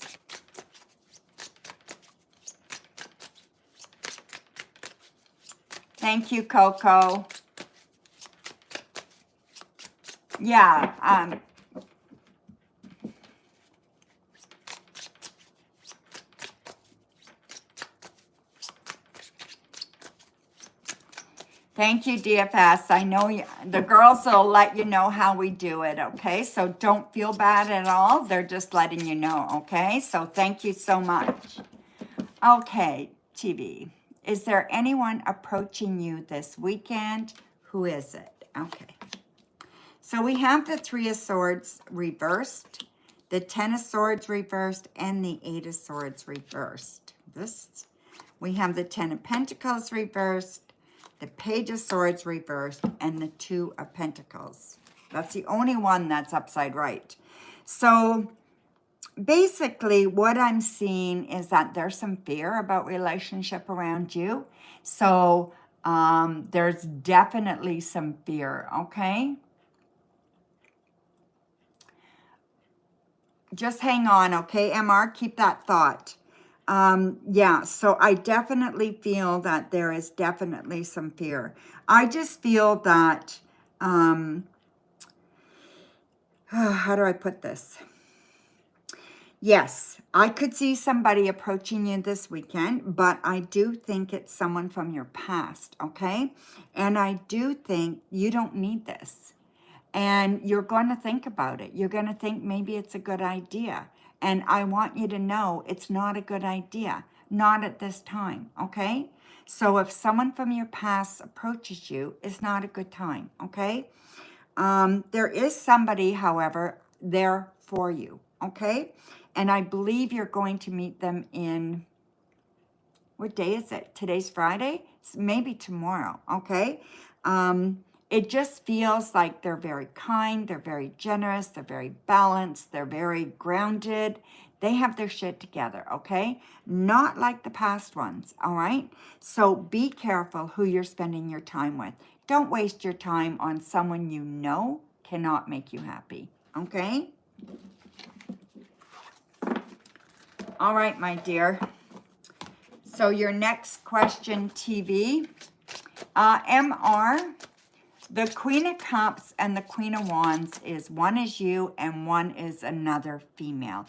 [SPEAKER 1] Thank you, Coco. Yeah, thank you, DFS. I know the girls will let you know how we do it, okay? So don't feel bad at all. They're just letting you know, okay? So thank you so much. Okay, TV. Is there anyone approaching you this weekend? Who is it? Okay. So we have the 3 of Swords reversed, the 10 of Swords reversed, and the 8 of Swords reversed. We have the 10 of Pentacles reversed, the Page of Swords reversed, and the 2 of Pentacles. That's the only one that's upside right. So basically what I'm seeing is that there's some fear about relationship around you. So there's definitely some fear, okay? Just hang on, okay, MR? Keep that thought. Yeah, so I definitely feel that there is definitely some fear. I just feel that, how do I put this? Yes, I could see somebody approaching you this weekend, but I do think it's someone from your past, okay? And I do think you don't need this. And you're going to think about it. You're going to think maybe it's a good idea. And I want you to know it's not a good idea. Not at this time, okay? So if someone from your past approaches you, it's not a good time, okay? There is somebody, however, there for you, okay? And I believe you're going to meet them in, what day is it? Today's Friday? Maybe tomorrow, okay? It just feels like they're very kind, they're very generous, they're very balanced, they're very grounded. They have their shit together, okay? Not like the past ones, all right? So be careful who you're spending your time with. Don't waste your time on someone you know cannot make you happy, okay? All right, my dear. So your next question, TV. MR, the Queen of Cups and the Queen of Wands is one is you and one is another female.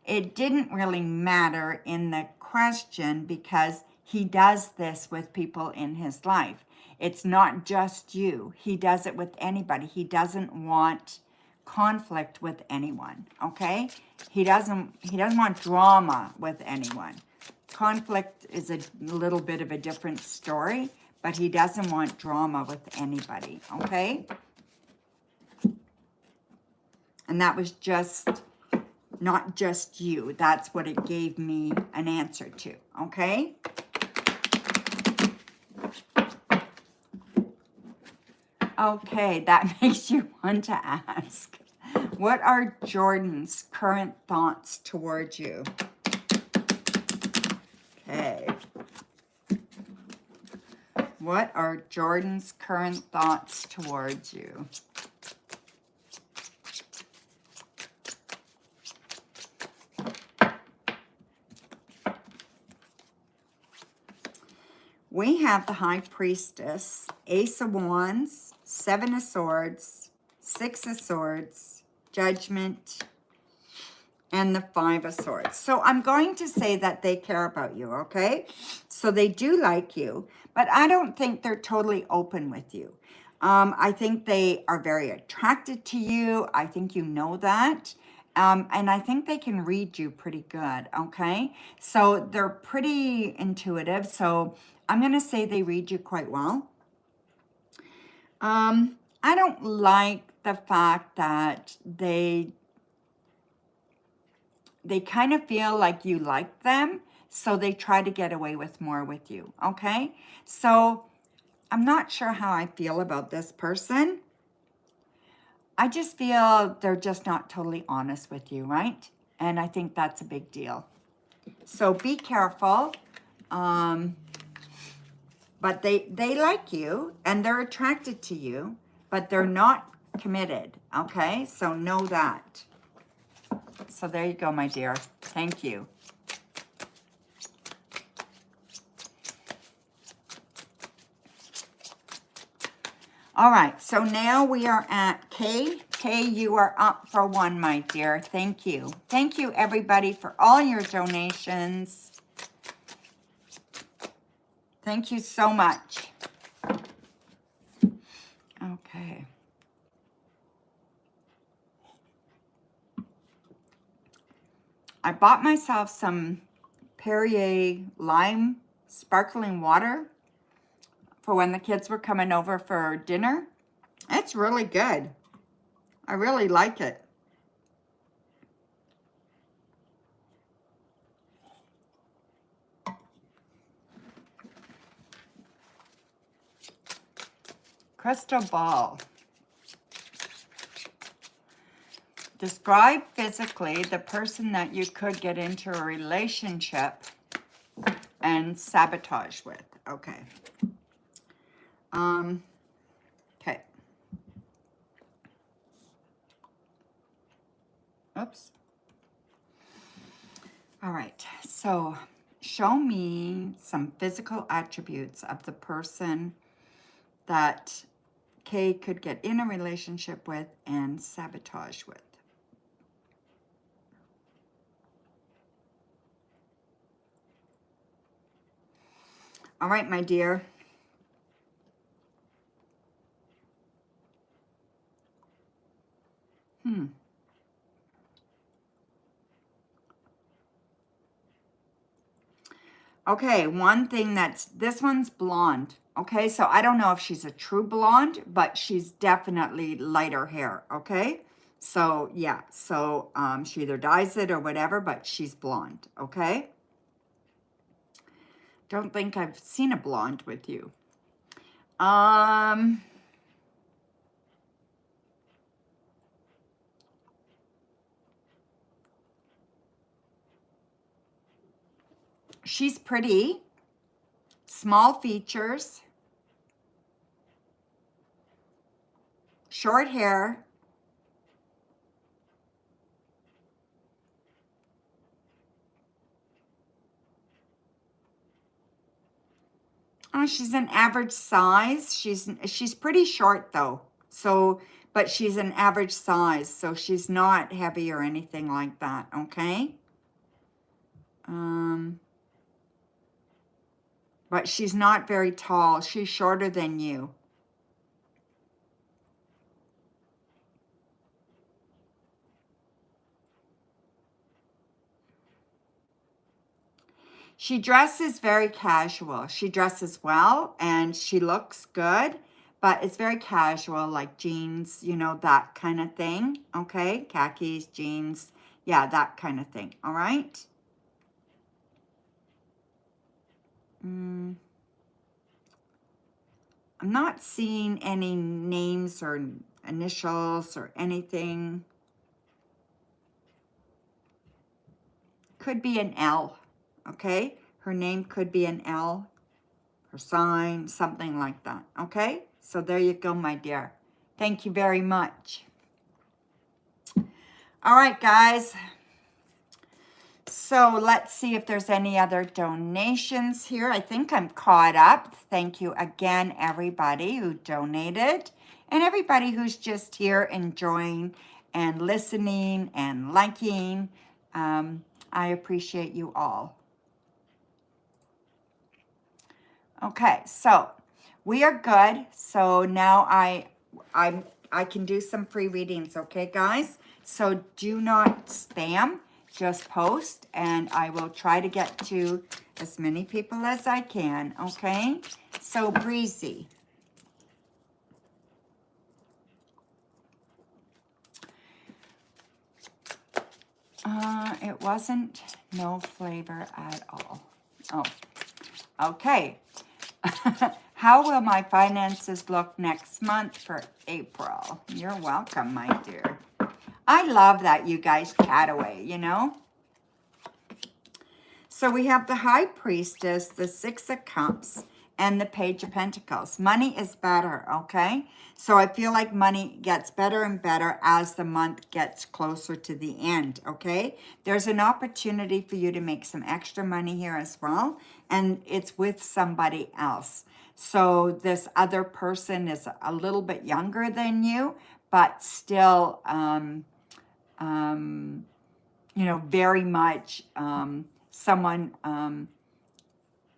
[SPEAKER 1] It didn't really matter in the question because he does this with people in his life. It's not just you. He does it with anybody. He doesn't want conflict with anyone, okay? He doesn't want drama with anyone. Conflict is a little bit of a different story, but he doesn't want drama with anybody, okay? And that was just, not just you. That's what it gave me an answer to, okay? Okay, that makes you want to ask, what are Jordan's current thoughts towards you? Okay. What are Jordan's current thoughts towards you? We have the High Priestess, Ace of Wands, Seven of Swords, Six of Swords, Judgment, and the Five of Swords. So I'm going to say that they care about you, okay? So they do like you, but I don't think they're totally open with you. I think they are very attracted to you. I think you know that. And I think they can read you pretty good, okay? So they're pretty intuitive. So I'm going to say they read you quite well. I don't like the fact that they kind of feel like you like them, so they try to get away with more with you, okay? So I'm not sure how I feel about this person. I just feel they're just not totally honest with you, right? And I think that's a big deal. So be careful. But they like you and they're attracted to you, but they're not committed, okay? So know that. So there you go, my dear. Thank you. All right, so now we are at Kay. Kay, you are up for one, my dear. Thank you. Thank you, everybody, for all your donations. Thank you so much. Okay. I bought myself some Perrier lime sparkling water for when the kids were coming over for dinner. It's really good. I really like it. Crystal ball. Describe physically the person that you could get into a relationship and sabotage with. Okay. Okay. Oops. All right. So show me some physical attributes of the person that Kay could get in a relationship with and sabotage with. All right, my dear. Okay, one thing this one's blonde. Okay, so I don't know if she's a true blonde, but she's definitely lighter hair, okay? So, yeah. So, she either dyes it or whatever, but she's blonde, okay? Don't think I've seen a blonde with you. She's pretty, small features, short hair. Oh, she's an average size. She's pretty short though. So, but she's an average size, so she's not heavy or anything like that, okay? But she's not very tall. She's shorter than you. She dresses very casual. She dresses well and she looks good, but it's very casual, like jeans, you know, that kind of thing. Okay, khakis, jeans, yeah, that kind of thing. All right. I'm not seeing any names or initials or anything. Could be an L. Okay, her name could be an L. Her sign, something like that, okay? So there you go, my dear. Thank you very much. All right, guys. So let's see if there's any other donations here. I think I'm caught up. Thank you again, everybody who donated, and everybody who's just here enjoying and listening and liking. I appreciate you all. Okay, so we are good. So now I can do some free readings, okay, guys? So do not spam, just post, and I will try to get to as many people as I can, okay? So breezy. It wasn't no flavor at all. Oh, okay. How will my finances look next month for April? You're welcome, my dear. I love that you guys chat away, you know? So we have the High Priestess, the Six of Cups, and the Page of Pentacles. Money is better, okay? So I feel like money gets better and better as the month gets closer to the end, okay? There's an opportunity for you to make some extra money here as well, and it's with somebody else. So this other person is a little bit younger than you, but still, you know, very much someone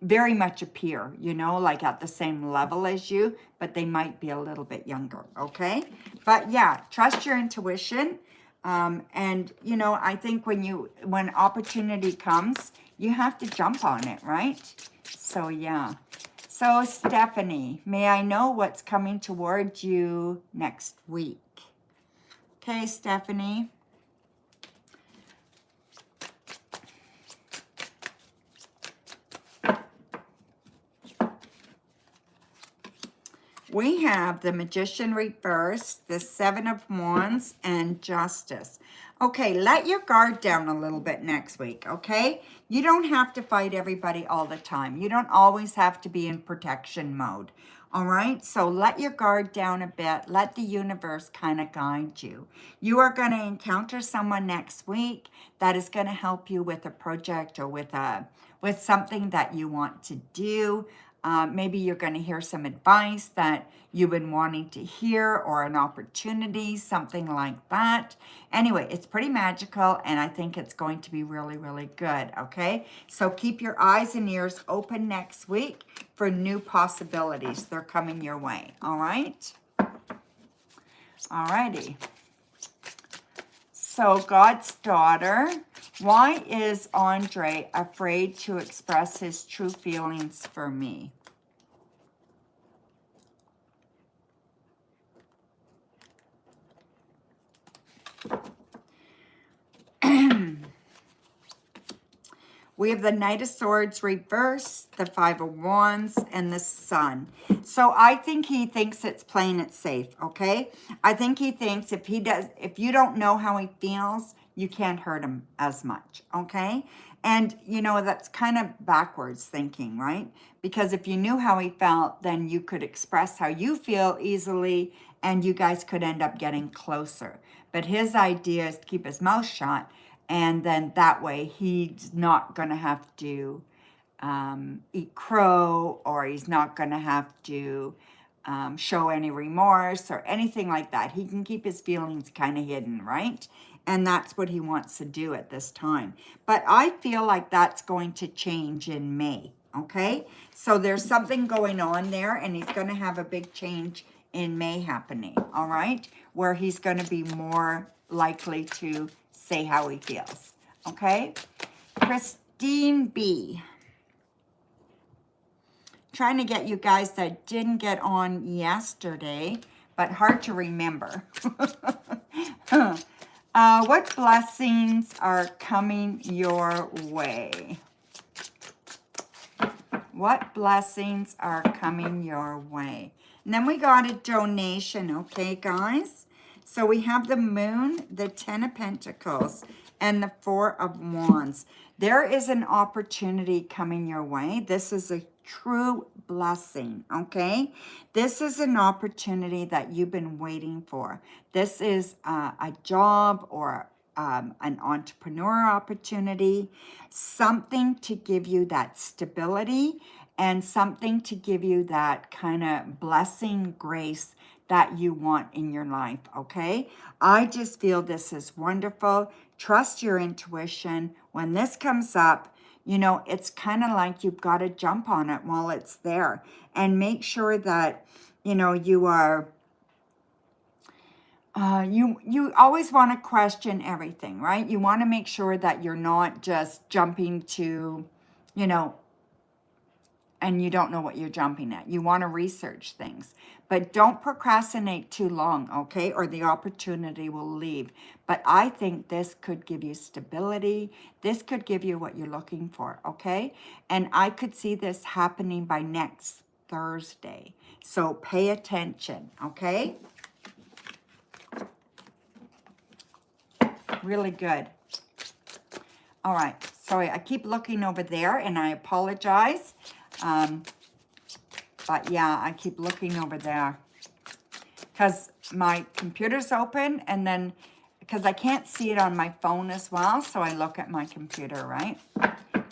[SPEAKER 1] very much a peer, you know, like at the same level as you, but they might be a little bit younger, okay? But yeah, trust your intuition. And, you know, I think when opportunity comes, you have to jump on it, right? So, yeah. So, Stephanie, may I know what's coming towards you next week? Okay, Stephanie. We have the Magician reversed, the Seven of Wands, and Justice. Okay, let your guard down a little bit next week, okay? You don't have to fight everybody all the time. You don't always have to be in protection mode, all right? So let your guard down a bit. Let the universe kind of guide you. You are going to encounter someone next week that is going to help you with a project or with something that you want to do. Maybe you're going to hear some advice that you've been wanting to hear or an opportunity, something like that. Anyway, it's pretty magical and I think it's going to be really, really good, okay? So keep your eyes and ears open next week for new possibilities. They're coming your way, all right? All righty. So God's daughter, why is Andre afraid to express his true feelings for me? We have the Knight of Swords reversed, the Five of Wands, and the Sun. So I think he thinks it's playing it safe, okay? I think he thinks if you don't know how he feels, you can't hurt him as much, okay? And, you know, that's kind of backwards thinking, right? Because if you knew how he felt, then you could express how you feel easily, and you guys could end up getting closer. But his idea is to keep his mouth shut, and then that way he's not going to have to eat crow, or he's not going to have to show any remorse or anything like that. He can keep his feelings kind of hidden, right? And that's what he wants to do at this time. But I feel like that's going to change in May, okay? So there's something going on there, and he's going to have a big change in May happening, all right? Where he's going to be more likely to say how he feels, okay? Christine B. Trying to get you guys that didn't get on yesterday, but hard to remember. What blessings are coming your way? What blessings are coming your way? And then we got a donation, okay, guys? So we have the Moon, the Ten of Pentacles, and the Four of Wands. There is an opportunity coming your way. This is a true blessing, okay? This is an opportunity that you've been waiting for. This is a job or an entrepreneur opportunity, something to give you that stability and something to give you that kind of blessing, grace that you want in your life, okay? I just feel this is wonderful. Trust your intuition. When this comes up, you know, it's kind of like you've got to jump on it while it's there, and make sure that, you know, you are, you always want to question everything, right? You want to make sure that you're not just jumping to, you know, and you don't know what you're jumping at. You want to research things, but don't procrastinate too long, okay? Or the opportunity will leave. But I think this could give you stability. This could give you what you're looking for, okay? And I could see this happening by next Thursday. So pay attention, okay? Really good. All right. Sorry, I keep looking over there, and I apologize. But yeah, I keep looking over there because my computer's open, and then because I can't see it on my phone as well, so I look at my computer, right?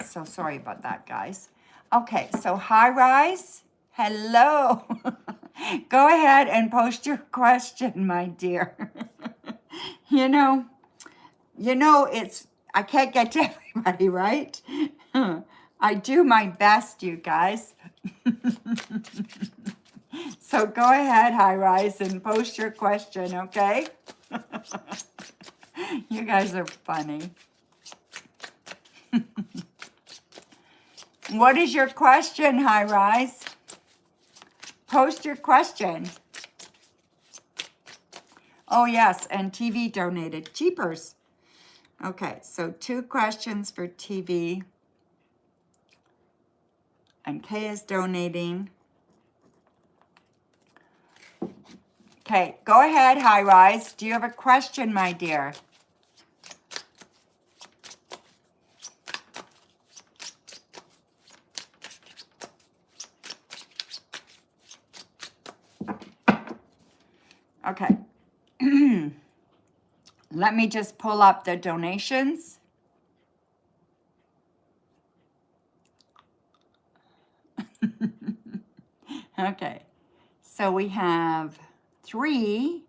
[SPEAKER 1] So sorry about that, guys. Okay, so High Rise, hello. Go ahead and post your question, my dear. you know, it's, I can't get to everybody, right? I do my best, you guys. So go ahead, High Rise, and post your question, okay? You guys are funny. What is your question, High Rise? Post your question. Oh, yes, and TV donated. Jeepers. Okay, so 2 questions for TV. And Kay is donating. Okay, go ahead, High Rise. Do you have a question, my dear? Okay. Let me just pull up the donations. Okay. So we have three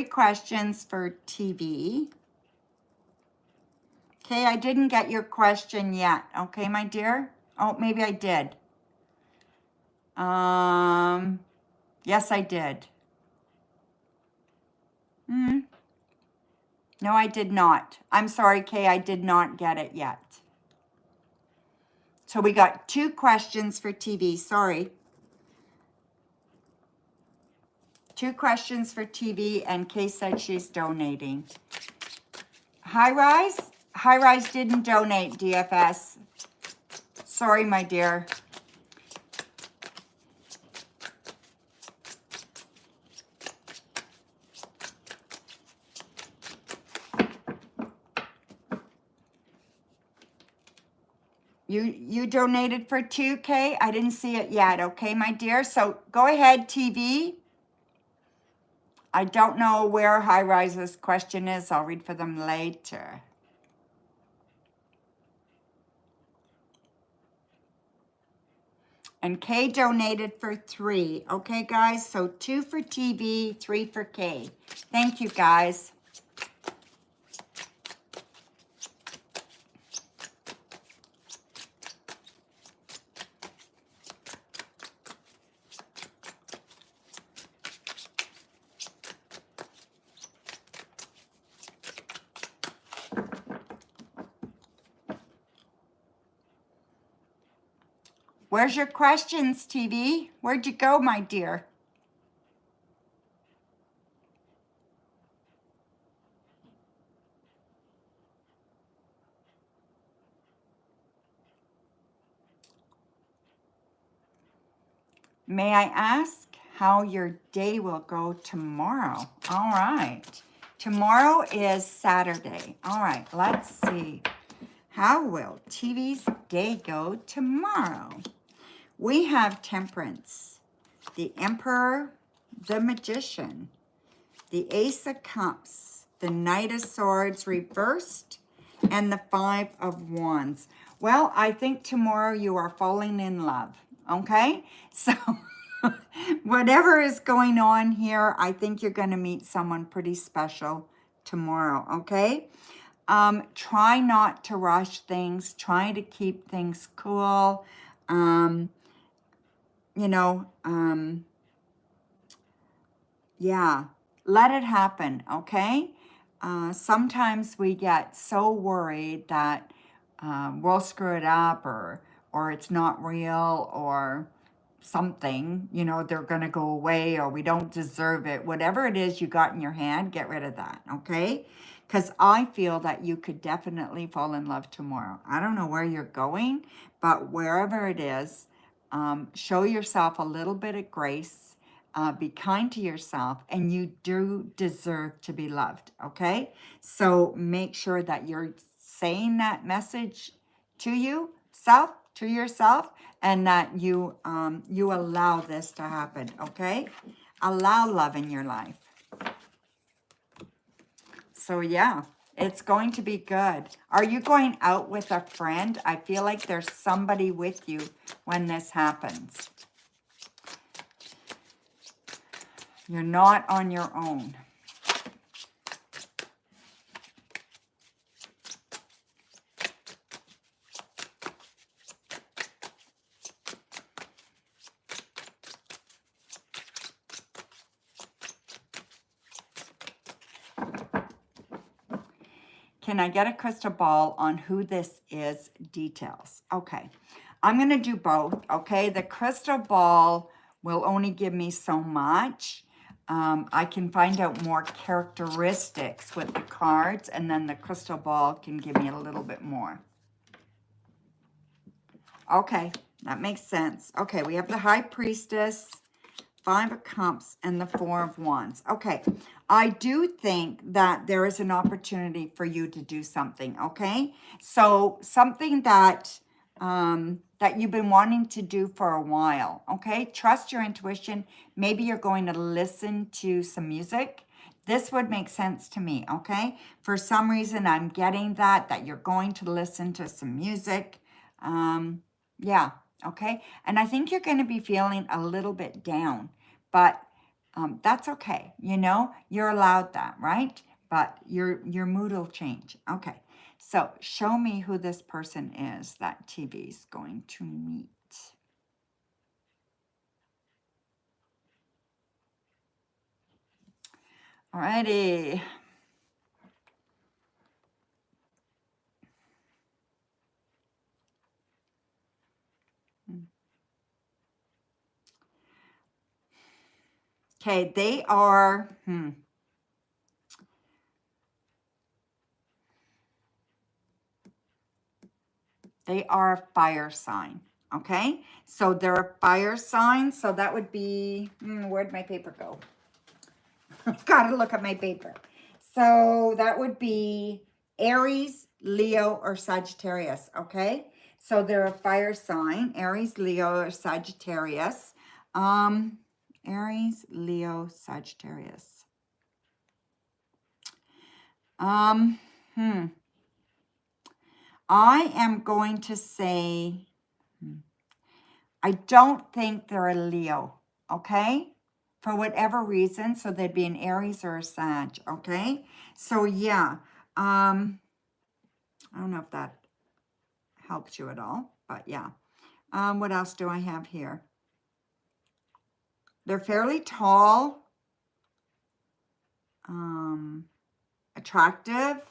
[SPEAKER 1] questions for TV. Okay, I didn't get your question yet. Okay, my dear? Oh, maybe I did. Yes, I did. No, I did not. I'm sorry, Kay, I did not get it yet. So we got 2 questions for TV. Sorry. 2 questions for TV, and Kay said she's donating. High Rise? High Rise didn't donate, DFS. Sorry, my dear. You donated for 2K? I didn't see it yet, okay, my dear? So go ahead, TV. I don't know where High Rise's question is. I'll read for them later. And K donated for 3. Okay, guys? So 2 for TV, 3 for K. Thank you, guys. Where's your questions, TV? Where'd you go, my dear? May I ask how your day will go tomorrow? All right. Tomorrow is Saturday. All right, let's see. How will TV's day go tomorrow? We have Temperance, the Emperor, the Magician, the Ace of Cups, the Knight of Swords reversed, and the Five of Wands. Well, I think tomorrow you are falling in love, okay? So whatever is going on here, I think you're going to meet someone pretty special tomorrow, okay? Try not to rush things. Try to keep things cool. Yeah, let it happen, okay? Sometimes we get so worried that we'll screw it up or it's not real or something, they're going to go away or we don't deserve it. Whatever it is you got in your hand, get rid of that, okay? Because I feel that you could definitely fall in love tomorrow. I don't know where you're going, but wherever it is, show yourself a little bit of grace. Be kind to yourself, and you do deserve to be loved, okay? So make sure that you're saying that message to yourself, and that you allow this to happen, okay? Allow love in your life. So yeah, it's going to be good. Are you going out with a friend? I feel like there's somebody with you when this happens. You're not on your own. Can I get a crystal ball on who this is? Details. Okay. I'm going to do both. Okay. The crystal ball will only give me so much. I can find out more characteristics with the cards, and then the crystal ball can give me a little bit more. Okay. That makes sense. Okay. We have the High Priestess, Five of Cups, and the Four of Wands. Okay, I do think that there is an opportunity for you to do something, okay? So something that that you've been wanting to do for a while, okay? Trust your intuition. Maybe you're going to listen to some music. This would make sense to me, okay? For some reason, I'm getting that you're going to listen to some music. Yeah, okay? And I think you're going to be feeling a little bit down, but that's okay. You're allowed that, right? But your mood will change. Okay, so show me who this person is that TV's going to meet. Alrighty. Okay, they are, They are a fire sign, okay? So they're a fire sign, so that would be, where'd my paper go? Gotta look at my paper. So that would be Aries, Leo, or Sagittarius, okay? So they're a fire sign, Aries, Leo, or Sagittarius. Aries, Leo, Sagittarius. I am going to say, I don't think they're a Leo, okay? For whatever reason, so they'd be an Aries or a Sag, okay? So yeah, I don't know if that helps you at all, but yeah. What else do I have here? They're fairly tall, attractive.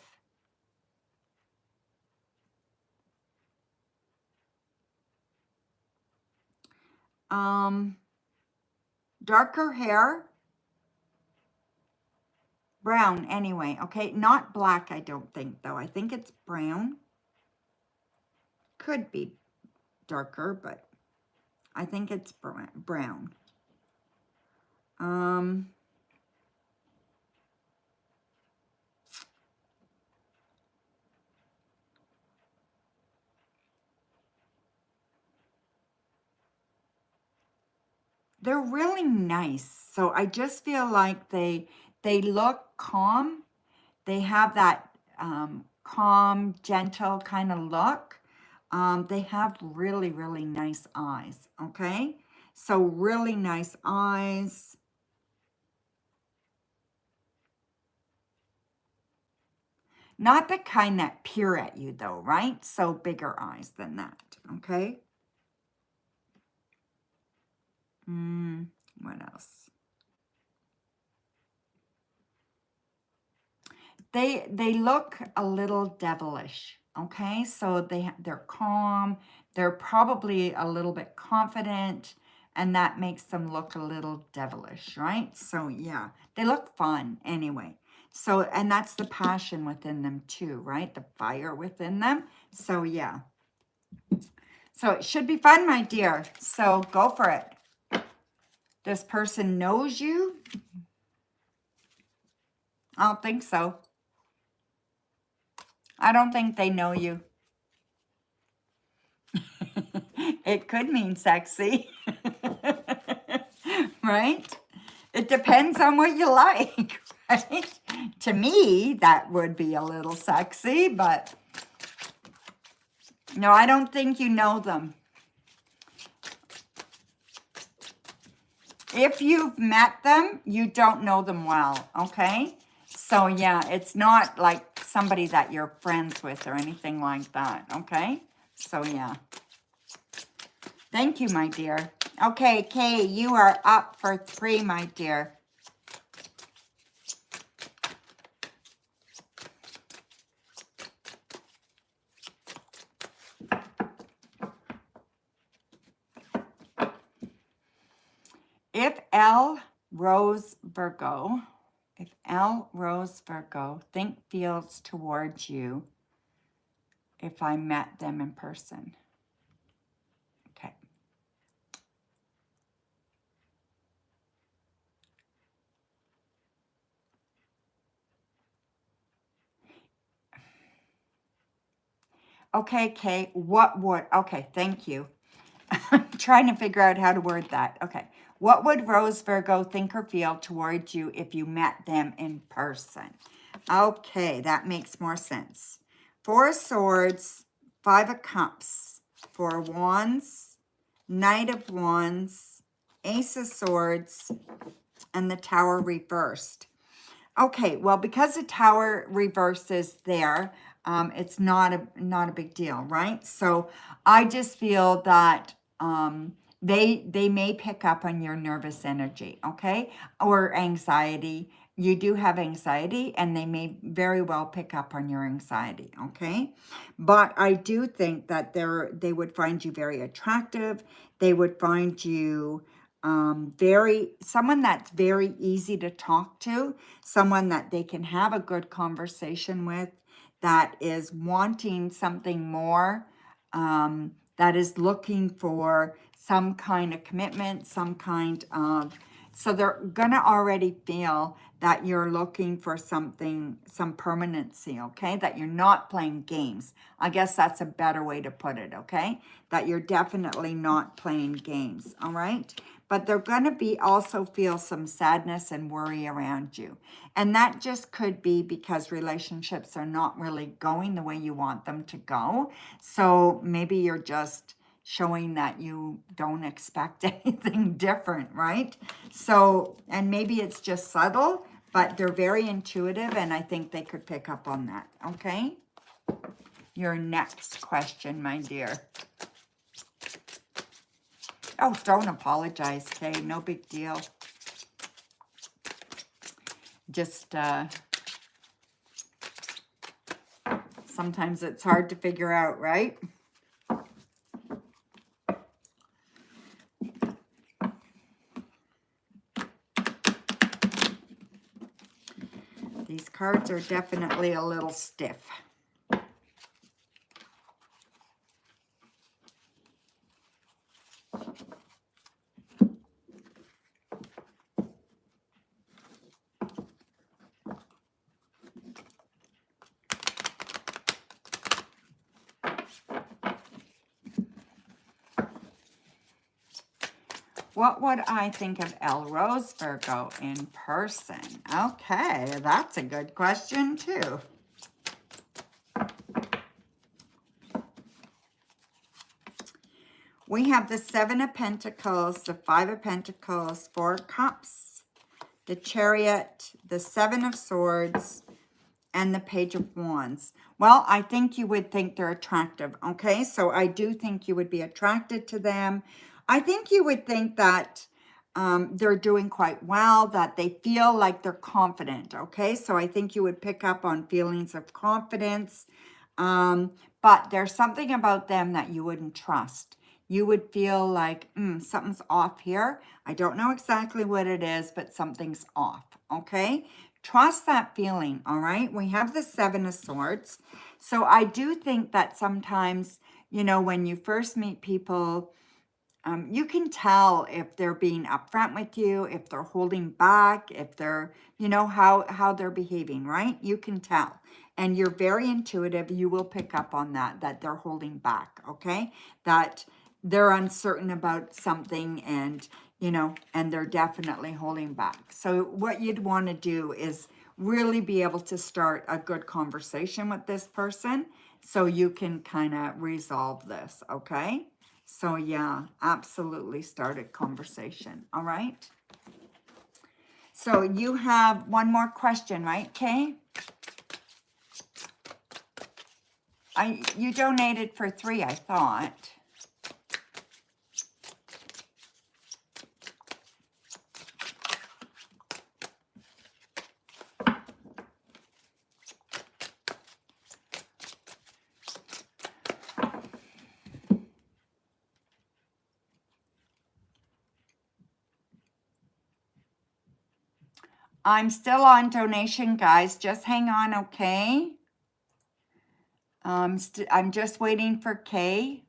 [SPEAKER 1] Darker hair, brown anyway, okay? Not black, I don't think, though. I think it's brown. Could be darker, but I think it's brown. They're really nice. So I just feel like they look calm. They have that calm, gentle kind of look. They have really, really nice eyes, okay? So really nice eyes. Not the kind that peer at you though, right? So bigger eyes than that, okay? What else? They look a little devilish, okay? So they're calm, they're probably a little bit confident, and that makes them look a little devilish, right? So yeah, they look fun anyway. So, and that's the passion within them too, right? The fire within them. So yeah. So it should be fun, my dear. So go for it. This person knows you? I don't think so. I don't think they know you. It could mean sexy, right? It depends on what you like, right? To me, that would be a little sexy, but no, I don't think you know them. If you've met them, you don't know them well, okay? So yeah, it's not like somebody that you're friends with or anything like that, okay? So yeah. Thank you, my dear. Okay, Kay, you are up for 3, my dear. If L Rose Virgo, think feels towards you if I met them in person. Okay. Okay, Kay, what would, okay, thank you. I'm trying to figure out how to word that. Okay. What would Rose Virgo think or feel towards you if you met them in person? Okay, that makes more sense. 4 of Swords, 5 of Cups, 4 of Wands, Knight of Wands, Ace of Swords, and the Tower reversed. Okay, well, because the Tower reversed is there, it's not a big deal, right? So I just feel that they may pick up on your nervous energy, okay, or anxiety. You do have anxiety, and they may very well pick up on your anxiety, okay? But I do think that they would find you very attractive. They would find you someone that's very easy to talk to, someone that they can have a good conversation with, that is wanting something more that is looking for some kind of commitment, some kind of, so they're gonna already feel that you're looking for something, some permanency, okay? That you're not playing games. I guess that's a better way to put it, okay? That you're definitely not playing games, all right? But they're gonna be also feel some sadness and worry around you. And that just could be because relationships are not really going the way you want them to go. So maybe you're just showing that you don't expect anything different, right? So, and maybe it's just subtle, but they're very intuitive, and I think they could pick up on that, okay? Your next question, my dear. Oh, don't apologize, Kay. No big deal. Just, sometimes it's hard to figure out, right? These cards are definitely a little stiff. What would I think of El Rose Virgo in person? Okay, that's a good question too. We have the Seven of Pentacles, the Five of Pentacles, Four of Cups, the Chariot, the Seven of Swords, and the Page of Wands. Well, I think you would think they're attractive, okay? So I do think you would be attracted to them. I think you would think that they're doing quite well, that they feel like they're confident, okay? So I think you would pick up on feelings of confidence. But there's something about them that you wouldn't trust. You would feel like, something's off here. I don't know exactly what it is, but something's off, okay? Trust that feeling, all right? We have the Seven of Swords. So I do think that sometimes, you know, when you first meet people, you can tell if they're being upfront with you, if they're holding back, if they're, you know, how they're behaving, right? You can tell. And you're very intuitive. You will pick up on that they're holding back, okay? That they're uncertain about something and, you know, and they're definitely holding back. So what you'd want to do is really be able to start a good conversation with this person so you can kind of resolve this, okay? So yeah, absolutely start a conversation, all right? So you have one more question, right, Kay? You donated for 3, I thought. I'm still on donation, guys. Just hang on, okay? I'm just waiting for Kay.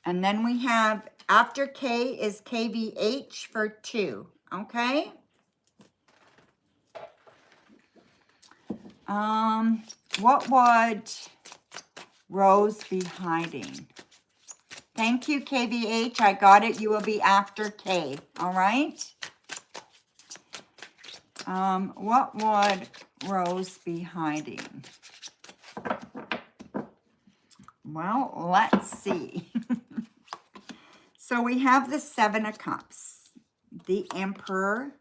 [SPEAKER 1] And then we have, after K is KVH for 2, okay? What would Rose be hiding? Thank you, KVH. I got it. You will be after K, all right? What would Rose be hiding? Well, let's see. So we have the Seven of Cups, the Emperor,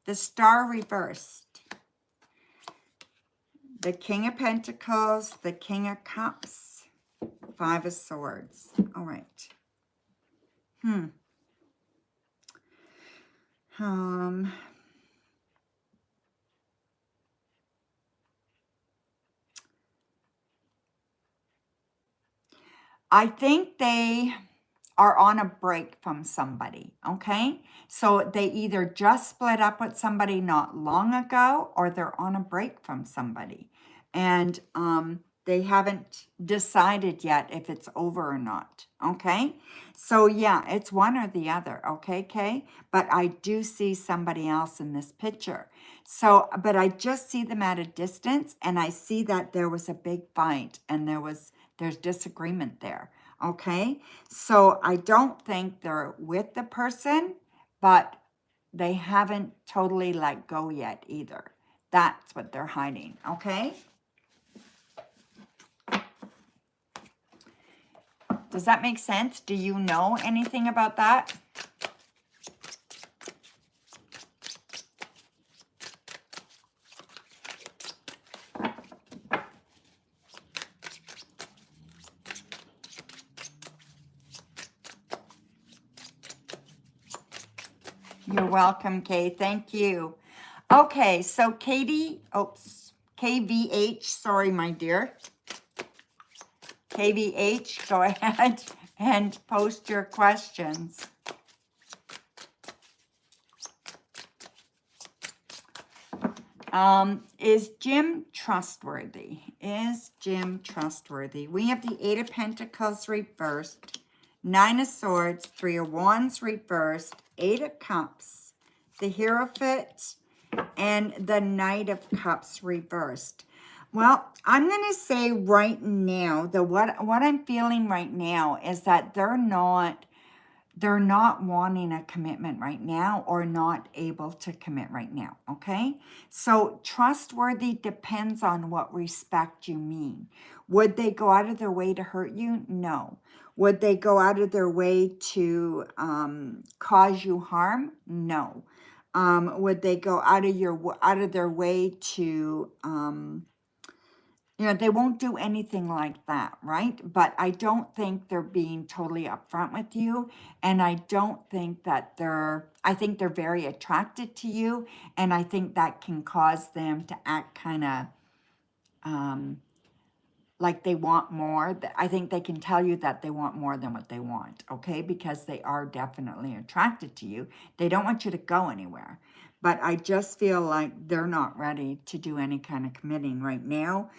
[SPEAKER 1] the Star reversed, the King of Pentacles, the King of Cups, Five of Swords. All right. I think they are on a break from somebody, okay? So they either just split up with somebody not long ago or they're on a break from somebody. And they haven't decided yet if it's over or not, okay? So yeah, it's one or the other, okay, Kay? But I do see somebody else in this picture. So, but I just see them at a distance, and I see that there was a big fight and there's disagreement there, okay? So I don't think they're with the person, but they haven't totally let go yet either. That's what they're hiding, okay? Does that make sense? Do you know anything about that? You're welcome, Kay. Thank you. Okay, so Katie, oops, KVH, sorry, my dear. KVH, go ahead and post your questions. Is Jim trustworthy? Is Jim trustworthy? We have the Eight of Pentacles reversed, Nine of Swords, Three of Wands reversed, Eight of Cups, the Hierophant, and the Knight of Cups reversed. Well, I'm going to say right now, what I'm feeling right now is that they're not wanting a commitment right now or not able to commit right now, okay? So trustworthy depends on what respect you mean. Would they go out of their way to hurt you? No. Would they go out of their way to cause you harm? No. Would they go out of their way to they won't do anything like that, right? But I don't think they're being totally upfront with you. And I don't think that I think they're very attracted to you. And I think that can cause them to act kind of like they want more. I think they can tell you that they want more than what they want, okay? Because they are definitely attracted to you. They don't want you to go anywhere. But I just feel like they're not ready to do any kind of committing right now.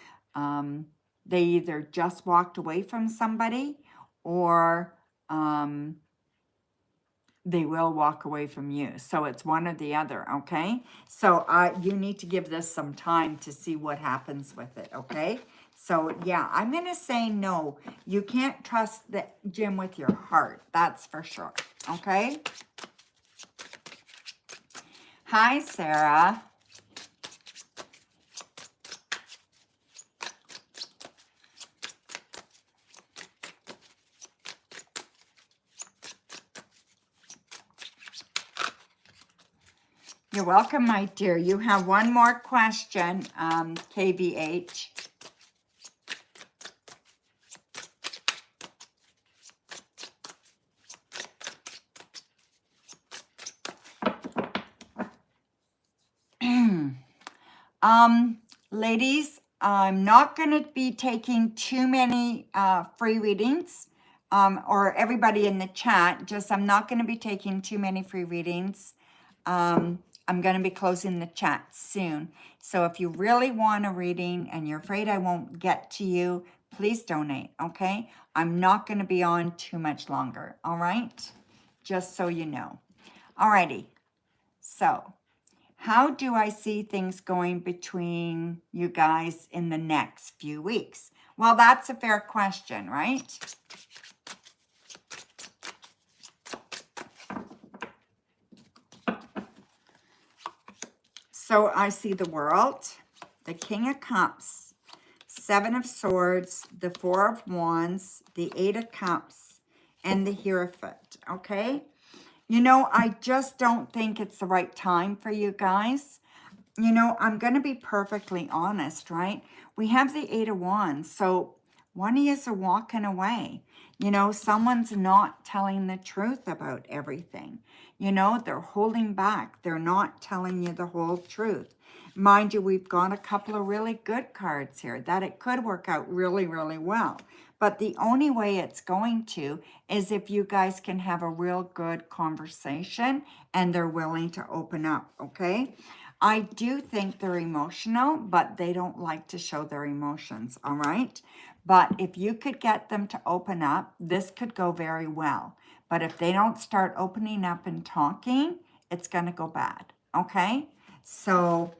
[SPEAKER 1] They either just walked away from somebody or they will walk away from you. So it's one or the other, okay? So you need to give this some time to see what happens with it, okay? So yeah, I'm going to say no. You can't trust Jim with your heart. That's for sure, okay? Hi, Sarah. You're welcome, my dear. You have one more question, KVH. Ladies, I'm not going to be taking too many free readings, or everybody in the chat. I'm not going to be taking too many free readings. I'm going to be closing the chat soon. So if you really want a reading and you're afraid I won't get to you, please donate, okay? I'm not going to be on too much longer, all right? Just so you know. Alrighty. So, how do I see things going between you guys in the next few weeks? Well, that's a fair question, right? So I see the World, the King of Cups, Seven of Swords, the Four of Wands, the Eight of Cups, and the Hierophant, okay? I just don't think it's the right time for you guys. I'm going to be perfectly honest, right? We have the Eight of Wands, so one of you is walking away. Someone's not telling the truth about everything. They're holding back. They're not telling you the whole truth. Mind you, we've got a couple of really good cards here that it could work out really, really well. But the only way it's going to is if you guys can have a real good conversation and they're willing to open up, okay? I do think they're emotional, but they don't like to show their emotions, all right? But if you could get them to open up, this could go very well. But if they don't start opening up and talking, it's going to go bad, okay? So,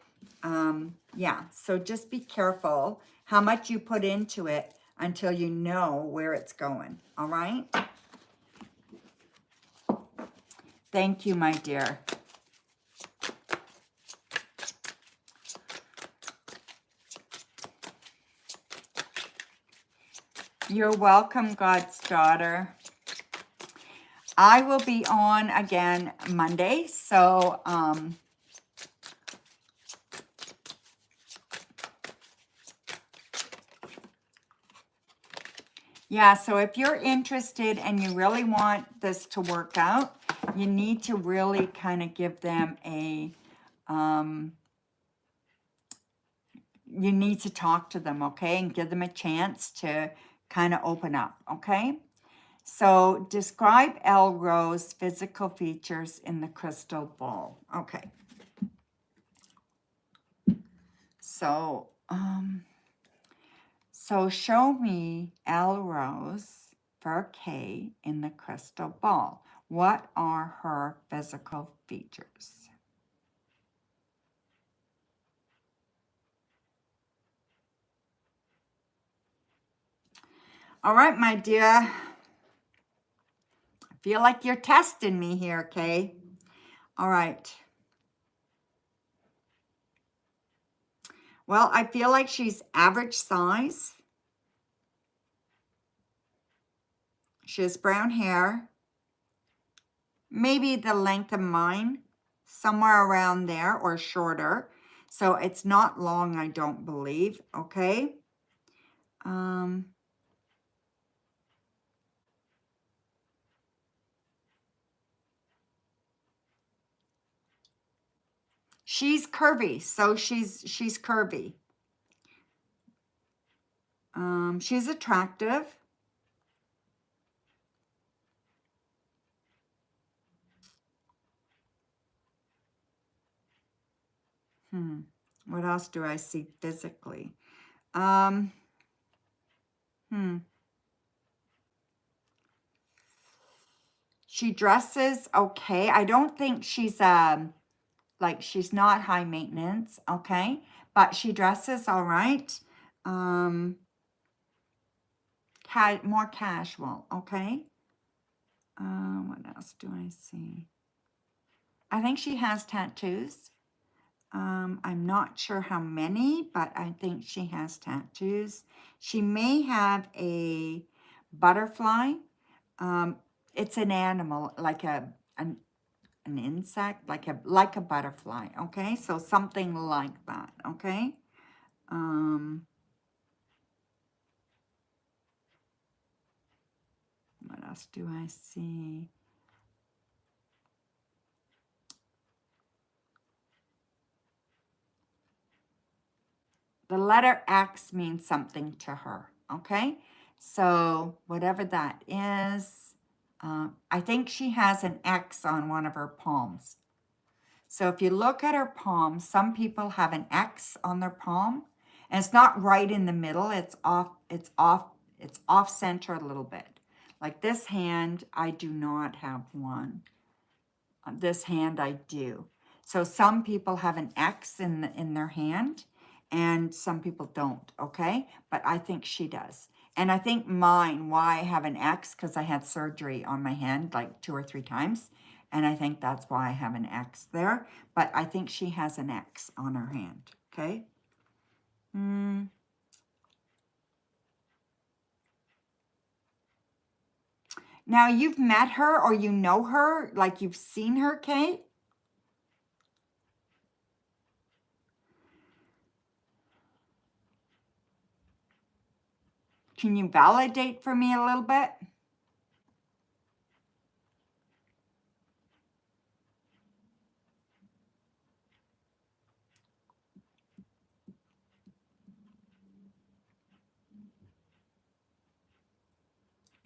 [SPEAKER 1] yeah, so just be careful how much you put into it until you know where it's going, all right? Thank you, my dear. You're welcome, God's daughter. I will be on again Monday, so yeah, so if you're interested and you really want this to work out, you need to really kind of give them a, you need to talk to them, okay? And give them a chance to kind of open up, okay? So describe Elro's physical features in the crystal ball. Okay. So, so show me Elrose for K in the crystal ball. What are her physical features? All right, my dear. I feel like you're testing me here, Kay. All right. Well, I feel like she's average size. She has brown hair. Maybe the length of mine, somewhere around there or shorter. So it's not long, I don't believe, okay? She's curvy, so she's curvy. She's attractive. What else do I see physically? She dresses okay. I don't think she's like she's not high maintenance, okay? But she dresses all right. More casual, okay? What else do I see? I think she has tattoos. I'm not sure how many, but I think she has tattoos. She may have a butterfly. It's an animal, like an insect, like a butterfly. Okay, so something like that. Okay. What else do I see? The letter X means something to her, okay? So whatever that is, I think she has an X on one of her palms. So if you look at her palm, some people have an X on their palm, and it's not right in the middle. It's off center a little bit. Like this hand, I do not have one. This hand I do. So some people have an X in their hand and some people don't, okay? But I think she does. And I think mine, why I have an X, because I had surgery on my hand like 2 or 3 times. And I think that's why I have an X there. But I think she has an X on her hand, okay? Now, you've met her or you know her, like you've seen her, Kate? Can you validate for me a little bit?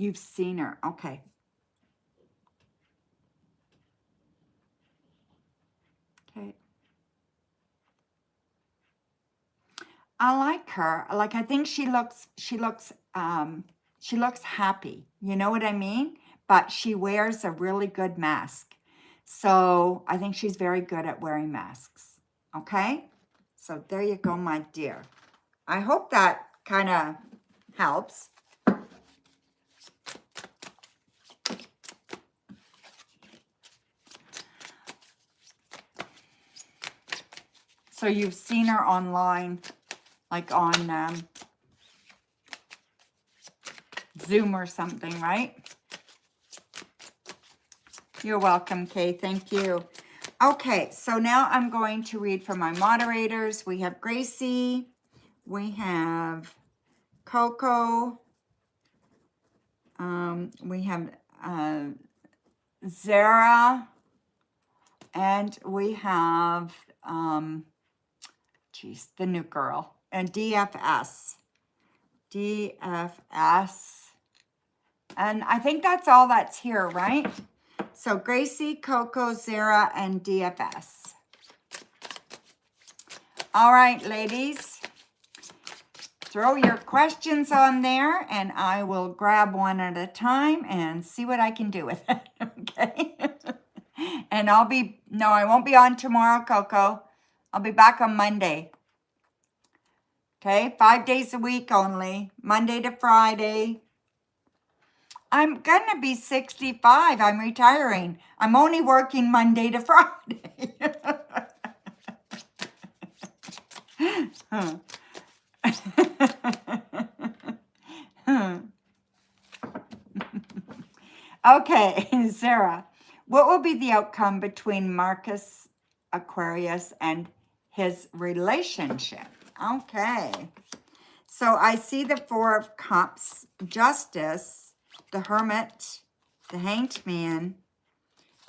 [SPEAKER 1] You've seen her. Okay. Okay. I like her. Like, I think she looks happy. You know what I mean? But she wears a really good mask. So I think she's very good at wearing masks. Okay? So there you go, my dear. I hope that kind of helps. So you've seen her online, like on Zoom or something, right? You're welcome, Kay. Thank you. Okay, so now I'm going to read for my moderators. We have Gracie. We have Coco. We have Zara. And we have, geez, the new girl. And DFS. DFS. And I think that's all that's here, right? So Gracie, Coco, Zara, and DFS. All right, ladies. Throw your questions on there, and I will grab one at a time and see what I can do with it, okay? And I won't be on tomorrow, Coco. I'll be back on Monday. Okay, 5 days a week only, Monday to Friday. I'm gonna be 65. I'm retiring. I'm only working Monday to Friday. Okay, Sarah, what will be the outcome between Marcus Aquarius and his relationship? Okay, so I see the Four of Cups, Justice, the Hermit, the Hanged Man,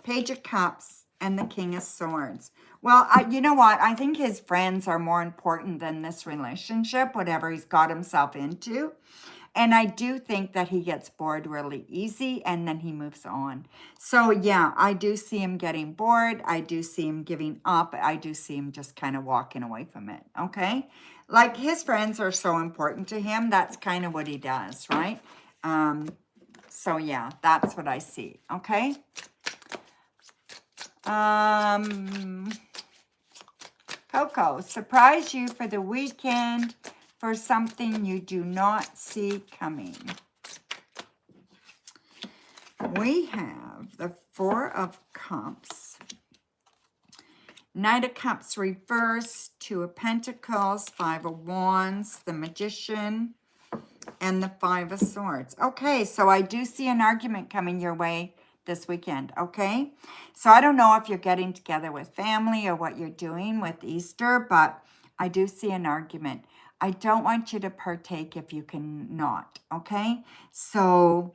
[SPEAKER 1] Page of Cups, and the King of Swords. Well, you know what? I think his friends are more important than this relationship, whatever he's got himself into. And I do think that he gets bored really easy and then he moves on. So yeah, I do see him getting bored. I do see him giving up. I do see him just kind of walking away from it. Okay. Like his friends are so important to him. That's kind of what he does, right? So yeah, that's what I see. Okay. Coco, surprise you for the weekend for something you do not see coming. We have the Four of Cups, Knight of Cups reversed, Two of Pentacles, Five of Wands, the Magician, and the Five of Swords. Okay, so I do see an argument coming your way this weekend, okay? So I don't know if you're getting together with family or what you're doing with Easter, but I do see an argument. I don't want you to partake if you can not, okay? So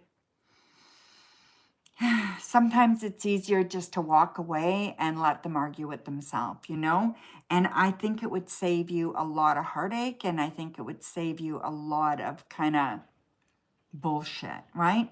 [SPEAKER 1] sometimes it's easier just to walk away and let them argue with themselves, you know? And I think it would save you a lot of heartache, and I think it would save you a lot of kind of bullshit, right?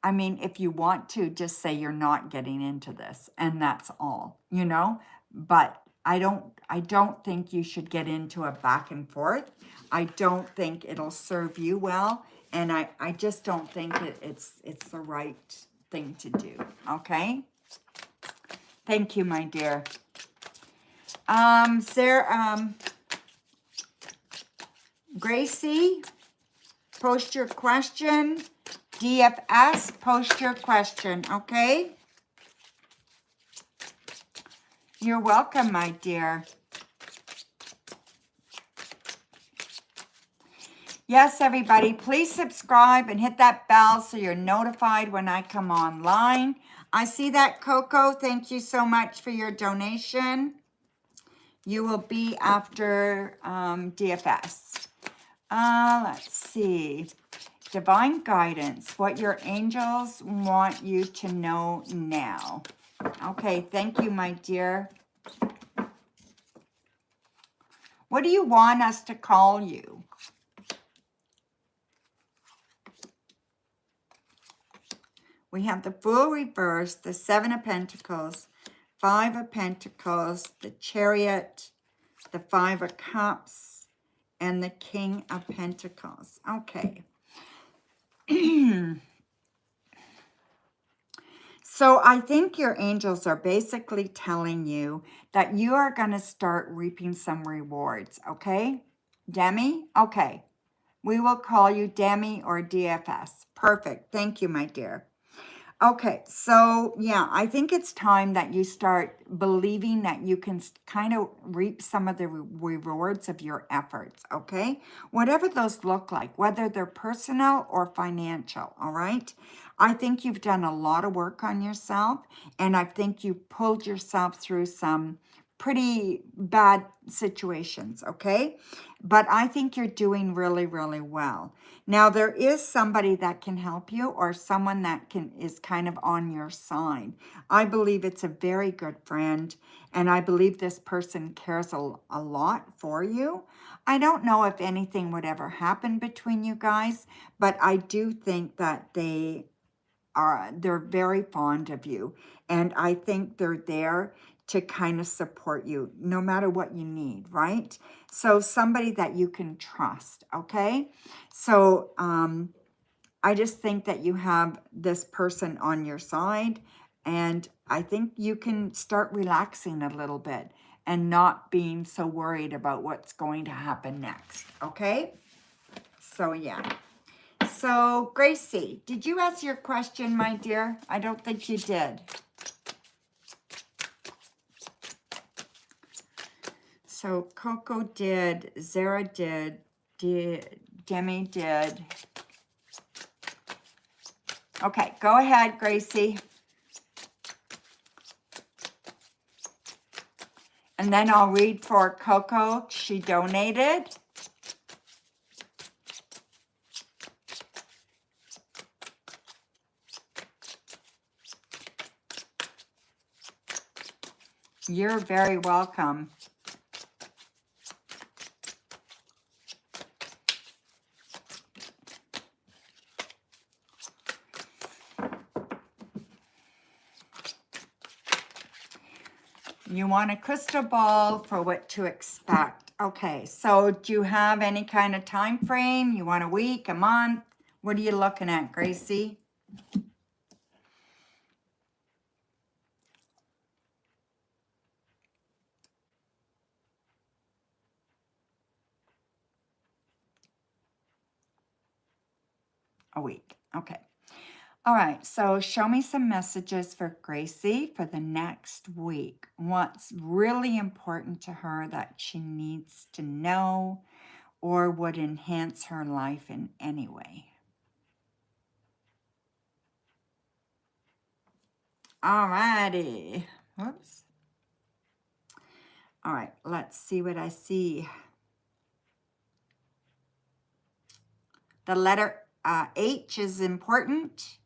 [SPEAKER 1] I mean, if you want to, just say you're not getting into this, and that's all, you know? But I don't think you should get into a back and forth. I don't think it'll serve you well, and I just don't think it's the right thing to do, okay? Thank you, my dear. Sarah, Gracie, post your question. DFS, post your question, okay? You're welcome, my dear. Yes, everybody, please subscribe and hit that bell so you're notified when I come online. I see that, Coco. Thank you so much for your donation. You will be after DFS. Let's see. Divine guidance, what your angels want you to know now. Okay, thank you, my dear. What do you want us to call you? We have the Fool reverse, the Seven of Pentacles, Five of Pentacles, the Chariot, the Five of Cups, and the King of Pentacles. Okay. So I think your angels are basically telling you that you are going to start reaping some rewards, okay? Demi? Okay. We will call you Demi or DFS. Perfect. Thank you, my dear. Okay, so yeah, I think it's time that you start believing that you can kind of reap some of the rewards of your efforts, okay? Whatever those look like, whether they're personal or financial, all right? I think you've done a lot of work on yourself, and I think you pulled yourself through some pretty bad situations, okay? But I think you're doing really, really well. Now, there is somebody that can help you or someone that is kind of on your side. I believe it's a very good friend, and I believe this person cares a lot for you. I don't know if anything would ever happen between you guys, but I do think that they're very fond of you, and I think they're there to kind of support you no matter what you need, right? So somebody that you can trust, okay? So I just think that you have this person on your side, and I think you can start relaxing a little bit and not being so worried about what's going to happen next, okay? So yeah. So, Gracie, did you ask your question, my dear? I don't think you did. So, Coco did, Zara did, Demi did. Okay, go ahead, Gracie. And then I'll read for Coco. She donated. You're very welcome. You want a crystal ball for what to expect. Okay, so do you have any kind of time frame? You want a week, a month? What are you looking at, Gracie? A week. Okay. All right. So show me some messages for Gracie for the next week. What's really important to her that she needs to know or would enhance her life in any way? All righty. Whoops. All right. Let's see what I see. The letter H is important.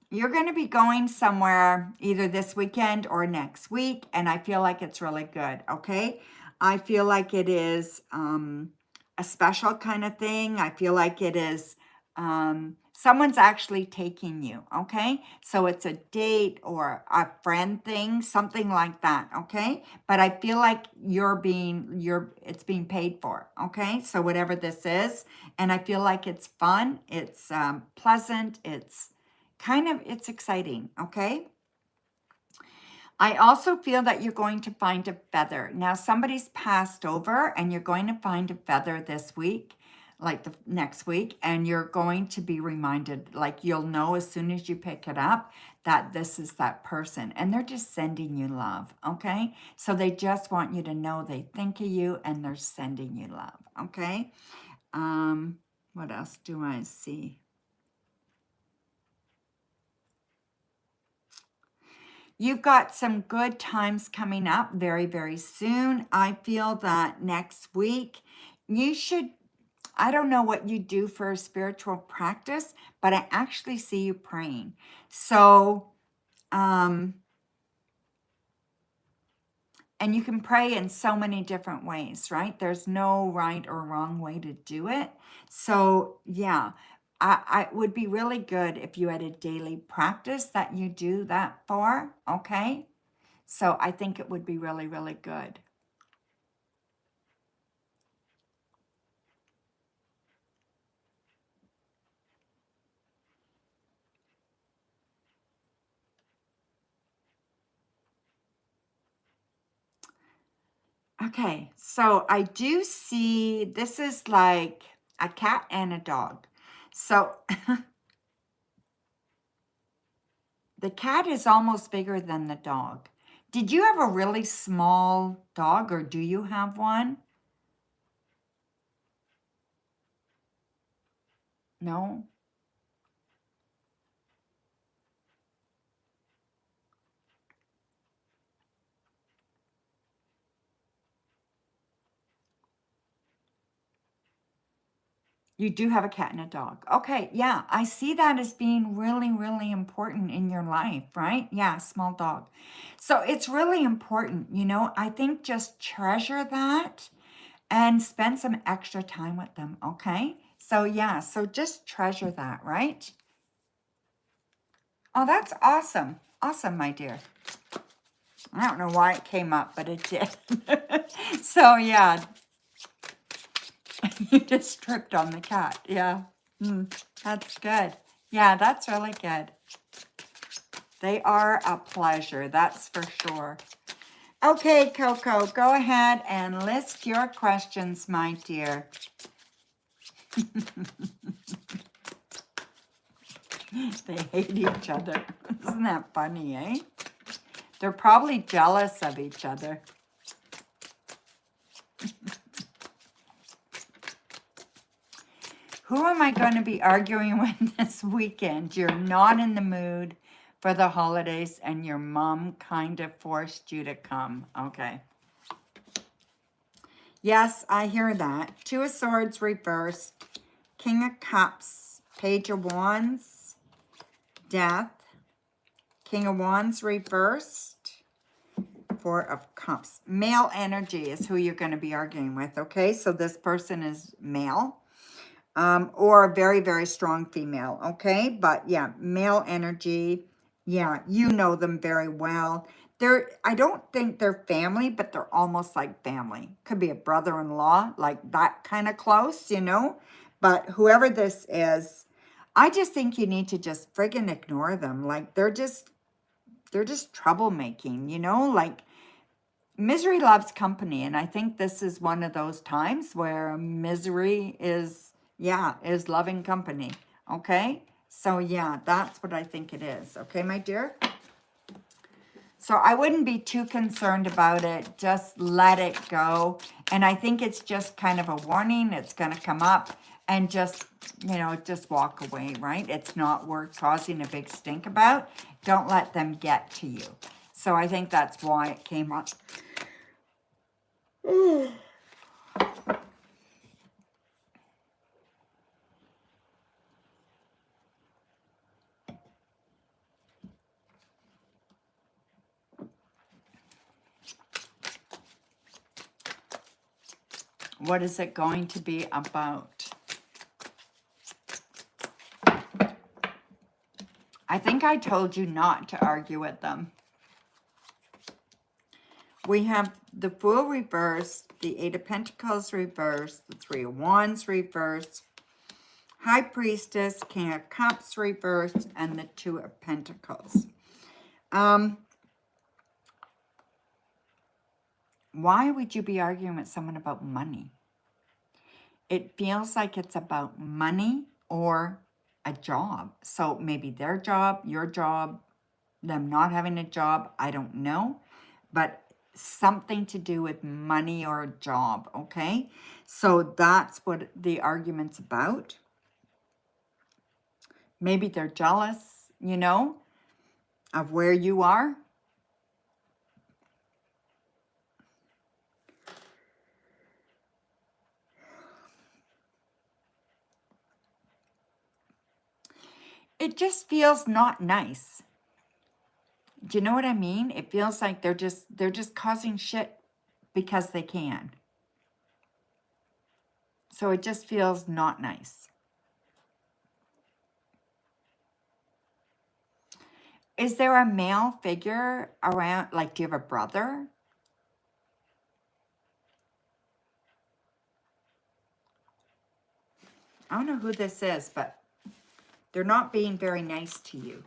[SPEAKER 1] You're going to be going somewhere either this weekend or next week, and I feel like it's really good, okay? I feel like it is a special kind of thing. I feel like it is someone's actually taking you, okay? So it's a date or a friend thing, something like that, okay? But I feel like it's being paid for, okay? So whatever this is, and I feel like it's fun, it's pleasant, it's exciting, okay? I also feel that you're going to find a feather. Now, somebody's passed over and you're going to find a feather this week, like the next week, and you're going to be reminded, like you'll know as soon as you pick it up that this is that person, and they're just sending you love, okay? So they just want you to know they think of you and they're sending you love, okay? What else do I see? You've got some good times coming up very, very soon. I feel that next week you should, I don't know what you do for a spiritual practice, but I actually see you praying. So And you can pray in so many different ways, right? There's no right or wrong way to do it. So yeah, I would be really good if you had a daily practice that you do that for, okay? So I think it would be really, really good. Okay, so I do see this is like a cat and a dog. So the cat is almost bigger than the dog. Did you have a really small dog or do you have one? No? You do have a cat and a dog. Okay, yeah, I see that as being really, really important in your life, right? Yeah, small dog. So it's really important, you know, I think just treasure that and spend some extra time with them, okay? So yeah, so just treasure that, right? Oh, that's awesome. Awesome, my dear. I don't know why it came up, but it did. So yeah, you just tripped on the cat. Yeah, that's good. Yeah, that's really good. They are a pleasure, that's for sure. Okay, Coco, go ahead and list your questions, my dear. They hate each other. Isn't that funny, eh? They're probably jealous of each other. Who am I going to be arguing with this weekend? You're not in the mood for the holidays and your mom kind of forced you to come. Okay. Yes, I hear that. Two of Swords reversed. King of Cups. Page of Wands. Death. King of Wands reversed. Four of Cups. Male energy is who you're going to be arguing with, okay? So this person is male. Or a very, very strong female, okay? But yeah, male energy. Yeah, you know them very well. I don't think they're family, but they're almost like family. Could be a brother-in-law, like that kind of close, you know? But whoever this is, I just think you need to just friggin' ignore them. Like they're just troublemaking, you know? Like misery loves company, and I think this is one of those times where misery is, yeah, is loving company, okay? So yeah, that's what I think it is, okay, my dear? So I wouldn't be too concerned about it. Just let it go. And I think it's just kind of a warning. It's going to come up and just, you know, just walk away, right? It's not worth causing a big stink about. Don't let them get to you. So I think that's why it came up. What is it going to be about? I think I told you not to argue with them. We have the Fool reversed, the Eight of Pentacles reversed, the Three of Wands reversed, High Priestess, King of Cups reversed, and the Two of Pentacles. Why would you be arguing with someone about money? It feels like it's about money or a job. So maybe their job, your job, them not having a job, I don't know. But something to do with money or a job, okay? So that's what the argument's about. Maybe they're jealous, you know, of where you are. It just feels not nice. Do you know what I mean? It feels like they're just causing shit because they can. So it just feels not nice. Is there a male figure around? Like, do you have a brother? I don't know who this is, but they're not being very nice to you.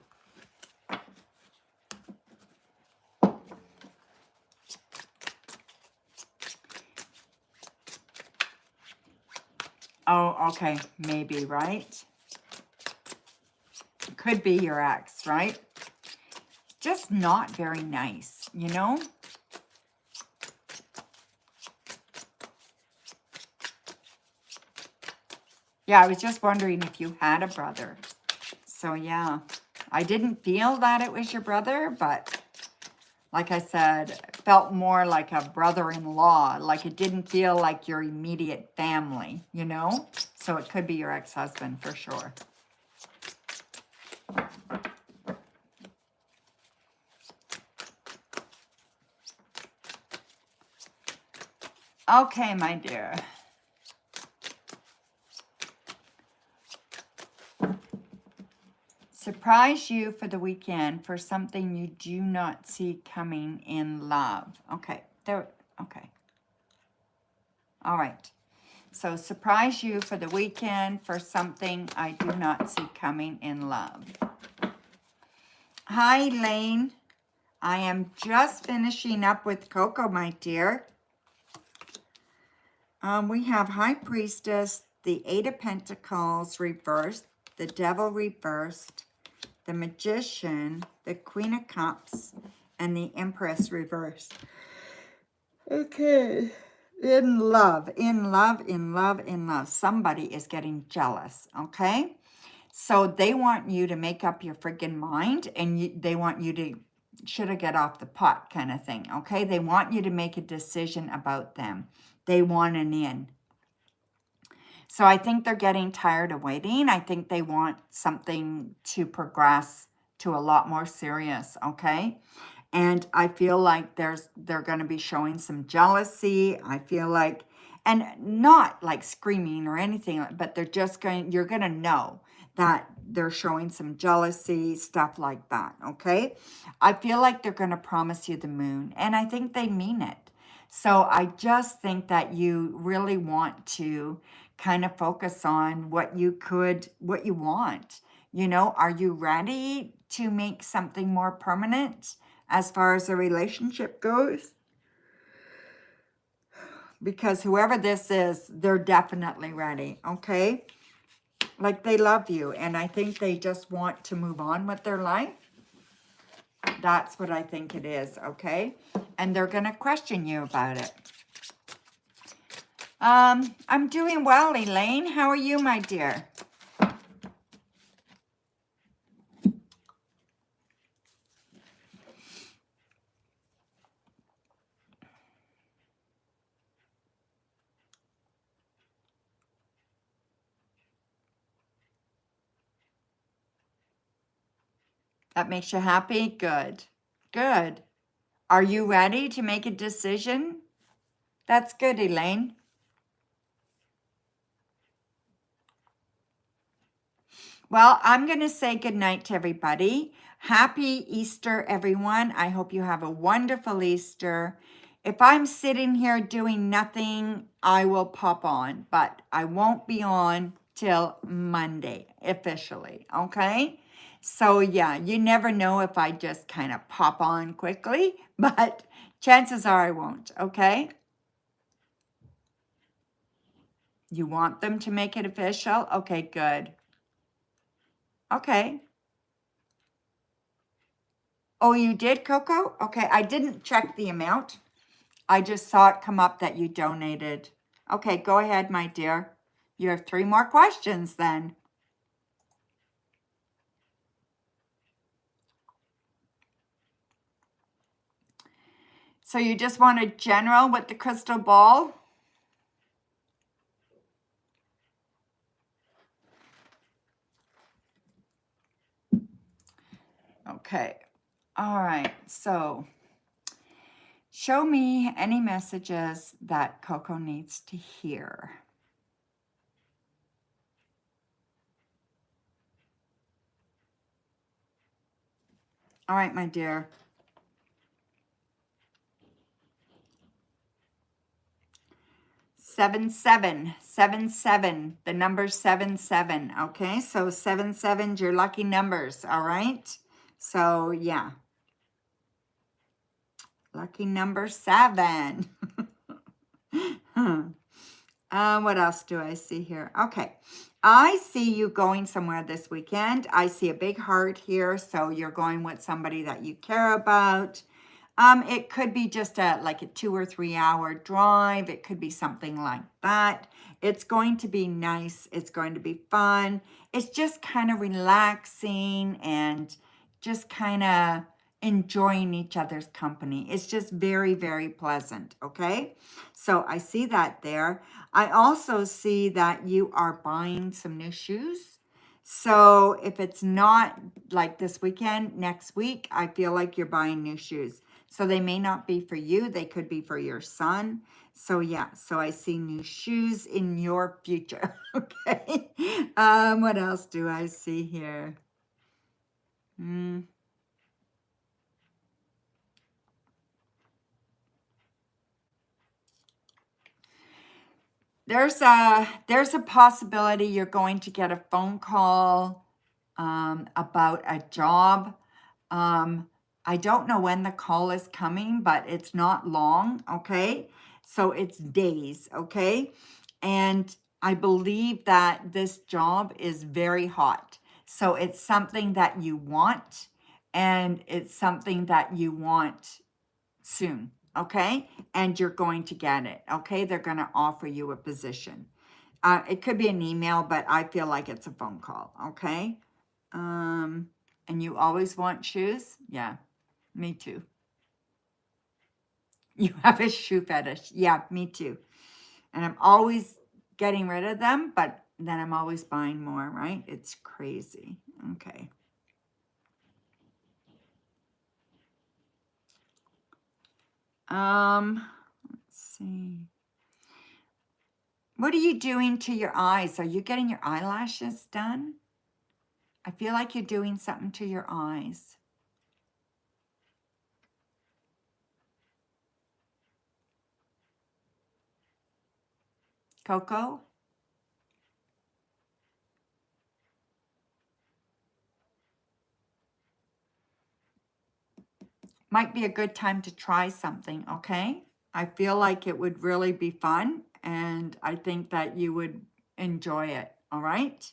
[SPEAKER 1] Oh, okay. Maybe, right? Could be your ex, right? Just not very nice, you know? Yeah, I was just wondering if you had a brother. So, yeah. I didn't feel that it was your brother, but like I said, it felt more like a brother-in-law. Like it didn't feel like your immediate family, you know? So it could be your ex-husband for sure. Okay, my dear. Surprise you for the weekend for something you do not see coming in love. Okay, there, okay. All right. So surprise you for the weekend for something I do not see coming in love. Hi, Elaine. I am just finishing up with Coco, my dear. We have High Priestess, the Eight of Pentacles reversed, the Devil reversed, the Magician, the Queen of Cups, and the Empress reversed. Okay. In love, in love, in love, in love. Somebody is getting jealous, okay? So they want you to make up your freaking mind, and they want you to, should I get off the pot kind of thing, okay? They want you to make a decision about them. They want an in. So I think they're getting tired of waiting. I think they want something to progress to a lot more serious, okay? And I feel like they're going to be showing some jealousy. I feel like, and not like screaming or anything, but they're just going, you're going to know that they're showing some jealousy, stuff like that, okay? I feel like they're going to promise you the moon, and I think they mean it. So I just think that you really want to kind of focus on what you want. You know, are you ready to make something more permanent as far as the relationship goes? Because whoever this is, they're definitely ready, okay? Like they love you, and I think they just want to move on with their life. That's what I think it is, okay? And they're going to question you about it. I'm doing well, Elaine. How are you, my dear? That makes you happy? Good. Good. Are you ready to make a decision? That's good, Elaine. Well, I'm going to say goodnight to everybody. Happy Easter, everyone. I hope you have a wonderful Easter. If I'm sitting here doing nothing, I will pop on, but I won't be on till Monday officially, okay? So yeah, you never know if I just kind of pop on quickly, but chances are I won't, okay? You want them to make it official? Okay, good. Okay. Oh, you did, Coco? Okay, I didn't check the amount. I just saw it come up that you donated. Okay, go ahead, my dear. You have 3 more questions then. So you just want a general with the crystal ball? Okay. All right, so show me any messages that Coco needs to hear. All right, my dear. 7-7, 7-7, the number 7-7, okay? So 7-7's your lucky numbers, all right? So, yeah. Lucky number 7. What else do I see here? Okay. I see you going somewhere this weekend. I see a big heart here, so you're going with somebody that you care about. It could be just like a 2 or 3 hour drive. It could be something like that. It's going to be nice. It's going to be fun. It's just kind of relaxing and just kind of enjoying each other's company. It's just very, very pleasant. Okay. So I see that there. I also see that you are buying some new shoes. So if it's not like this weekend, next week, I feel like you're buying new shoes. So they may not be for you. They could be for your son. So yeah, so I see new shoes in your future. Okay. What else do I see here? There's a possibility you're going to get a phone call about a job. I don't know when the call is coming, but it's not long, okay? So it's days, okay? And I believe that this job is very hot. So it's something that you want, and it's something that you want soon, okay? And you're going to get it, okay? They're going to offer you a position. It could be an email, but I feel like it's a phone call, okay? And you always want shoes? Yeah, me too. You have a shoe fetish. Yeah, me too. And I'm always getting rid of them, but then I'm always buying more, right? It's crazy. Okay. Let's see. What are you doing to your eyes? Are you getting your eyelashes done? I feel like you're doing something to your eyes. Coco? Might be a good time to try something, okay? I feel like it would really be fun, and I think that you would enjoy it, all right?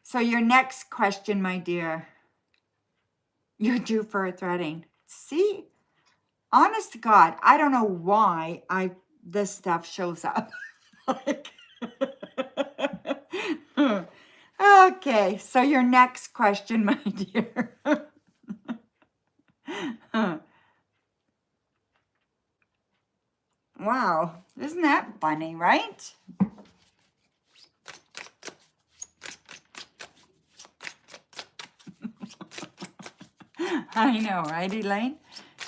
[SPEAKER 1] So your next question, my dear, you're due for a threading. See, honest to God, I don't know why this stuff shows up. Like, okay, so your next question, my dear. Wow, isn't that funny, right? I know, right, Elaine?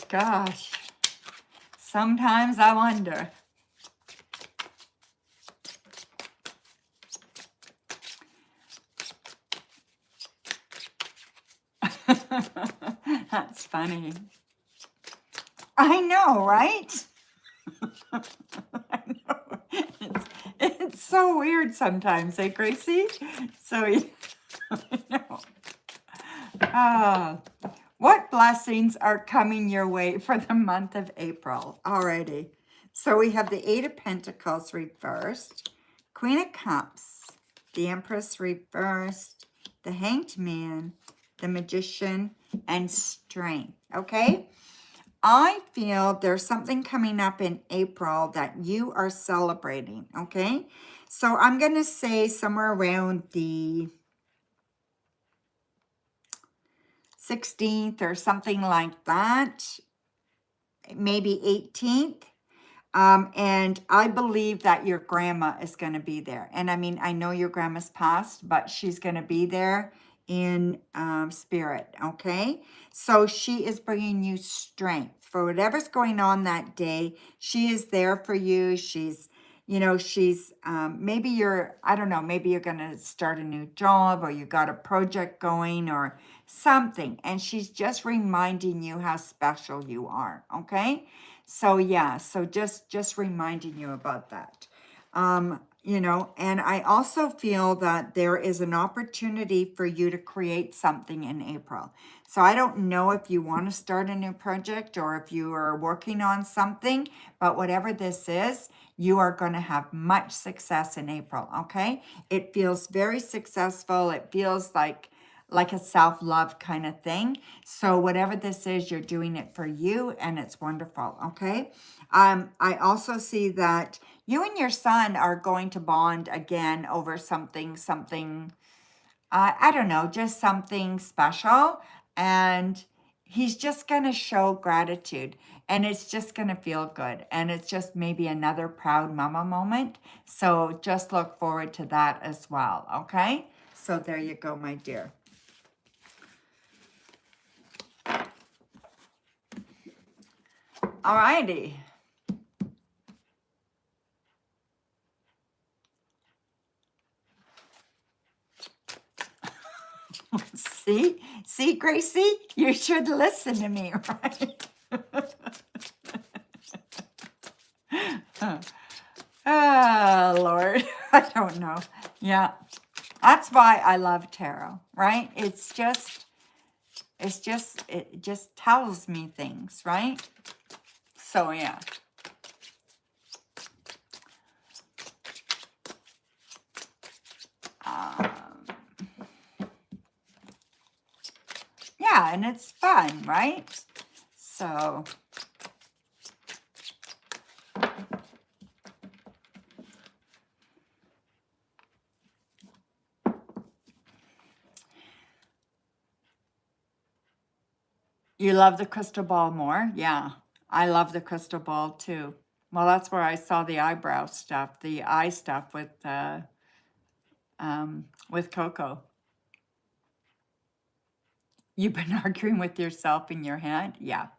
[SPEAKER 1] Gosh, sometimes I wonder. That's funny. I know, right? I know. It's so weird sometimes, eh, Gracie? So, I know. What blessings are coming your way for the month of April? Alrighty. So we have the Eight of Pentacles reversed, Queen of Cups, the Empress reversed, the Hanged Man, the Magician, and Strength. Okay? I feel there's something coming up in April that you are celebrating. Okay? So I'm going to say somewhere around the 16th or something like that, maybe 18th. And I believe that your grandma is going to be there. And I mean, I know your grandma's passed, but she's going to be there. in spirit, okay? So she is bringing you strength for whatever's going on that day. She is there for you. She's, you know, she's, maybe you're, I don't know, maybe you're going to start a new job, or you got a project going or something. And she's just reminding you how special you are, okay? So yeah, so just reminding you about that. You know, and I also feel that there is an opportunity for you to create something in April. So I don't know if you want to start a new project or if you are working on something, but whatever this is, you are going to have much success in April, okay? It feels very successful. It feels like a self-love kind of thing. So whatever this is, you're doing it for you, and it's wonderful, okay? I also see that you and your son are going to bond again over something, I don't know, just something special. And he's just going to show gratitude, and it's just going to feel good. And it's just maybe another proud mama moment. So just look forward to that as well, okay? So there you go, my dear. All righty. See, Gracie, you should listen to me, right? Oh, Lord, I don't know. Yeah, that's why I love tarot, right? It just tells me things, right? So, yeah. Yeah, and it's fun, right? So, you love the crystal ball more? Yeah, I love the crystal ball too. Well, that's where I saw the eyebrow stuff, the eye stuff with Coco. You've been arguing with yourself in your head? Yeah.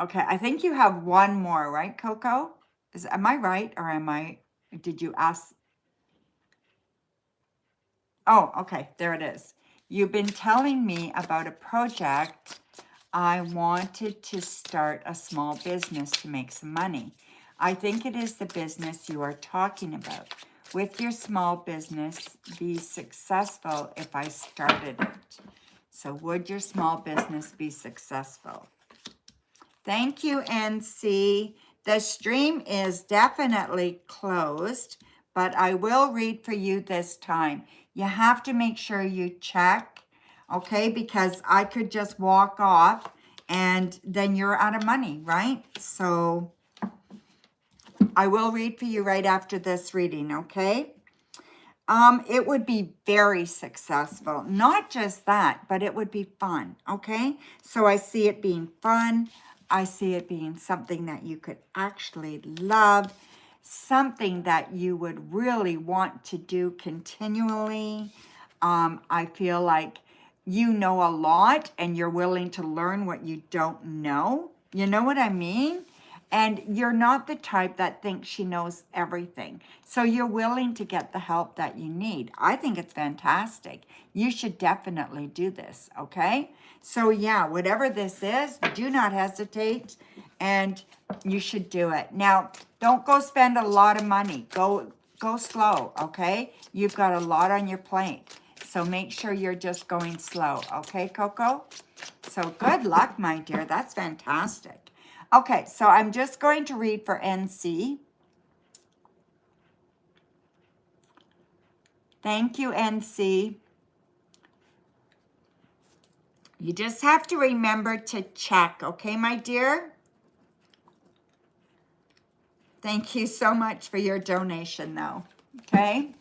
[SPEAKER 1] Okay, I think you have one more, right, Coco? Am I right, or did you ask? Oh, okay, there it is. You've been telling me about a project. I wanted to start a small business to make some money. I think it is the business you are talking about. With your small business, be successful if I started it. So would your small business be successful? Thank you, NC. The stream is definitely closed, but I will read for you this time. You have to make sure you check, okay? Because I could just walk off and then you're out of money, right? So I will read for you right after this reading, okay? It would be very successful. Not just that, but it would be fun, okay? So I see it being fun. I see it being something that you could actually love, something that you would really want to do continually. I feel like you know a lot and you're willing to learn what you don't know. You know what I mean? And you're not the type that thinks she knows everything. So you're willing to get the help that you need. I think it's fantastic. You should definitely do this, okay? So yeah, whatever this is, do not hesitate and you should do it. Now, don't go spend a lot of money. Go slow, okay? You've got a lot on your plate. So make sure you're just going slow, okay, Coco? So good luck, my dear. That's fantastic. Okay, so I'm just going to read for NC. Thank you, NC. You just have to remember to check, okay, my dear? Thank you so much for your donation, though, okay?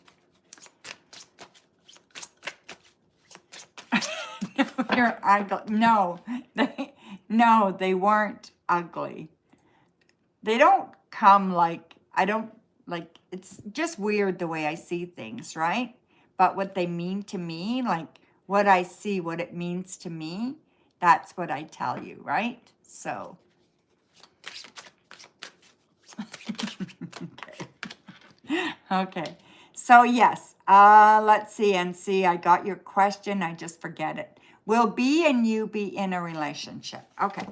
[SPEAKER 1] You're ugly. No, they weren't ugly. They don't come like, I don't, like, it's just weird the way I see things, right? but what they mean to me, like what I see, what it means to me, that's what I tell you, right? So, okay. So yes, let's see and see. I got your question. I just forget it. Will B and you be in a relationship? Okay.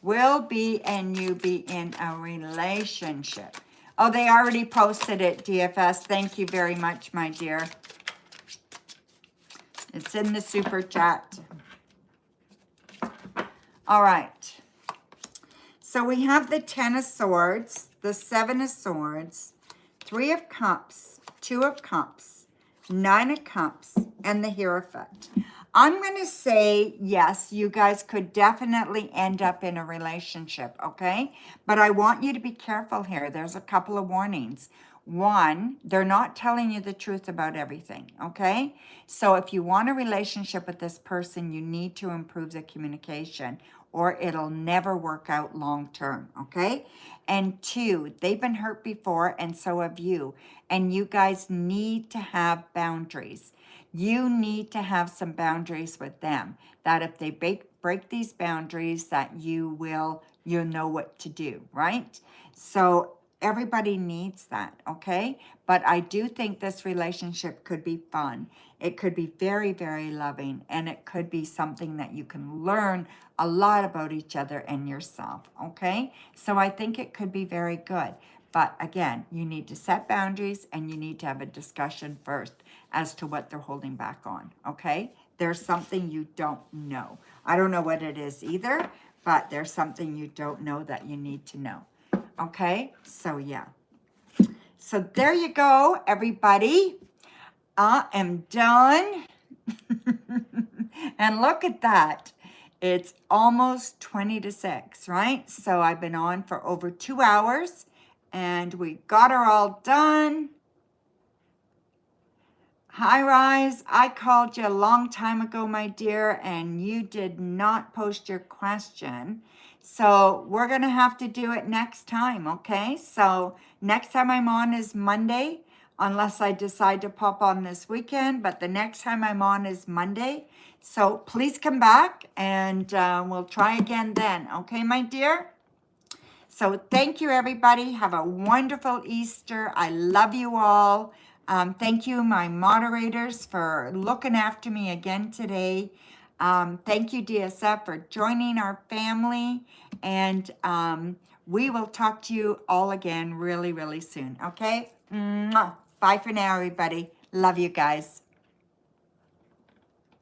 [SPEAKER 1] Will B and you be in a relationship? Oh, they already posted it, DFS. Thank you very much, my dear. It's in the super chat. All right. So we have the 10 of Swords, the 7 of Swords, 3 of Cups, 2 of Cups, 9 of Cups, and the Hierophant. I'm going to say, yes, you guys could definitely end up in a relationship, okay? But I want you to be careful here. There's a couple of warnings. One, they're not telling you the truth about everything, okay? So if you want a relationship with this person, you need to improve the communication or it'll never work out long term, okay? And two, they've been hurt before and so have you. And you guys need to have boundaries. You need to have some boundaries with them that if they break these boundaries that you'll know what to do, right? So everybody needs that, okay? But I do think this relationship could be fun. It could be very, very loving, and it could be something that you can learn a lot about each other and yourself, okay? So I think it could be very good. But again, you need to set boundaries and you need to have a discussion first as to what they're holding back on, okay? There's something you don't know. I don't know what it is either, but there's something you don't know that you need to know, okay? So yeah. So there you go, everybody. I am done. And look at that. It's almost 20 to 6, right? So I've been on for over 2 hours and we got her all done. Hi, Rise. I called you a long time ago, my dear, and you did not post your question. So we're going to have to do it next time, okay? So next time I'm on is Monday, unless I decide to pop on this weekend, but the next time I'm on is Monday. So please come back and we'll try again then, okay, my dear? So thank you, everybody. Have a wonderful Easter. I love you all. Thank you, my moderators, for looking after me again today. Thank you, DSF, for joining our family. And we will talk to you all again really, really soon. Okay? Mwah. Bye for now, everybody. Love you guys.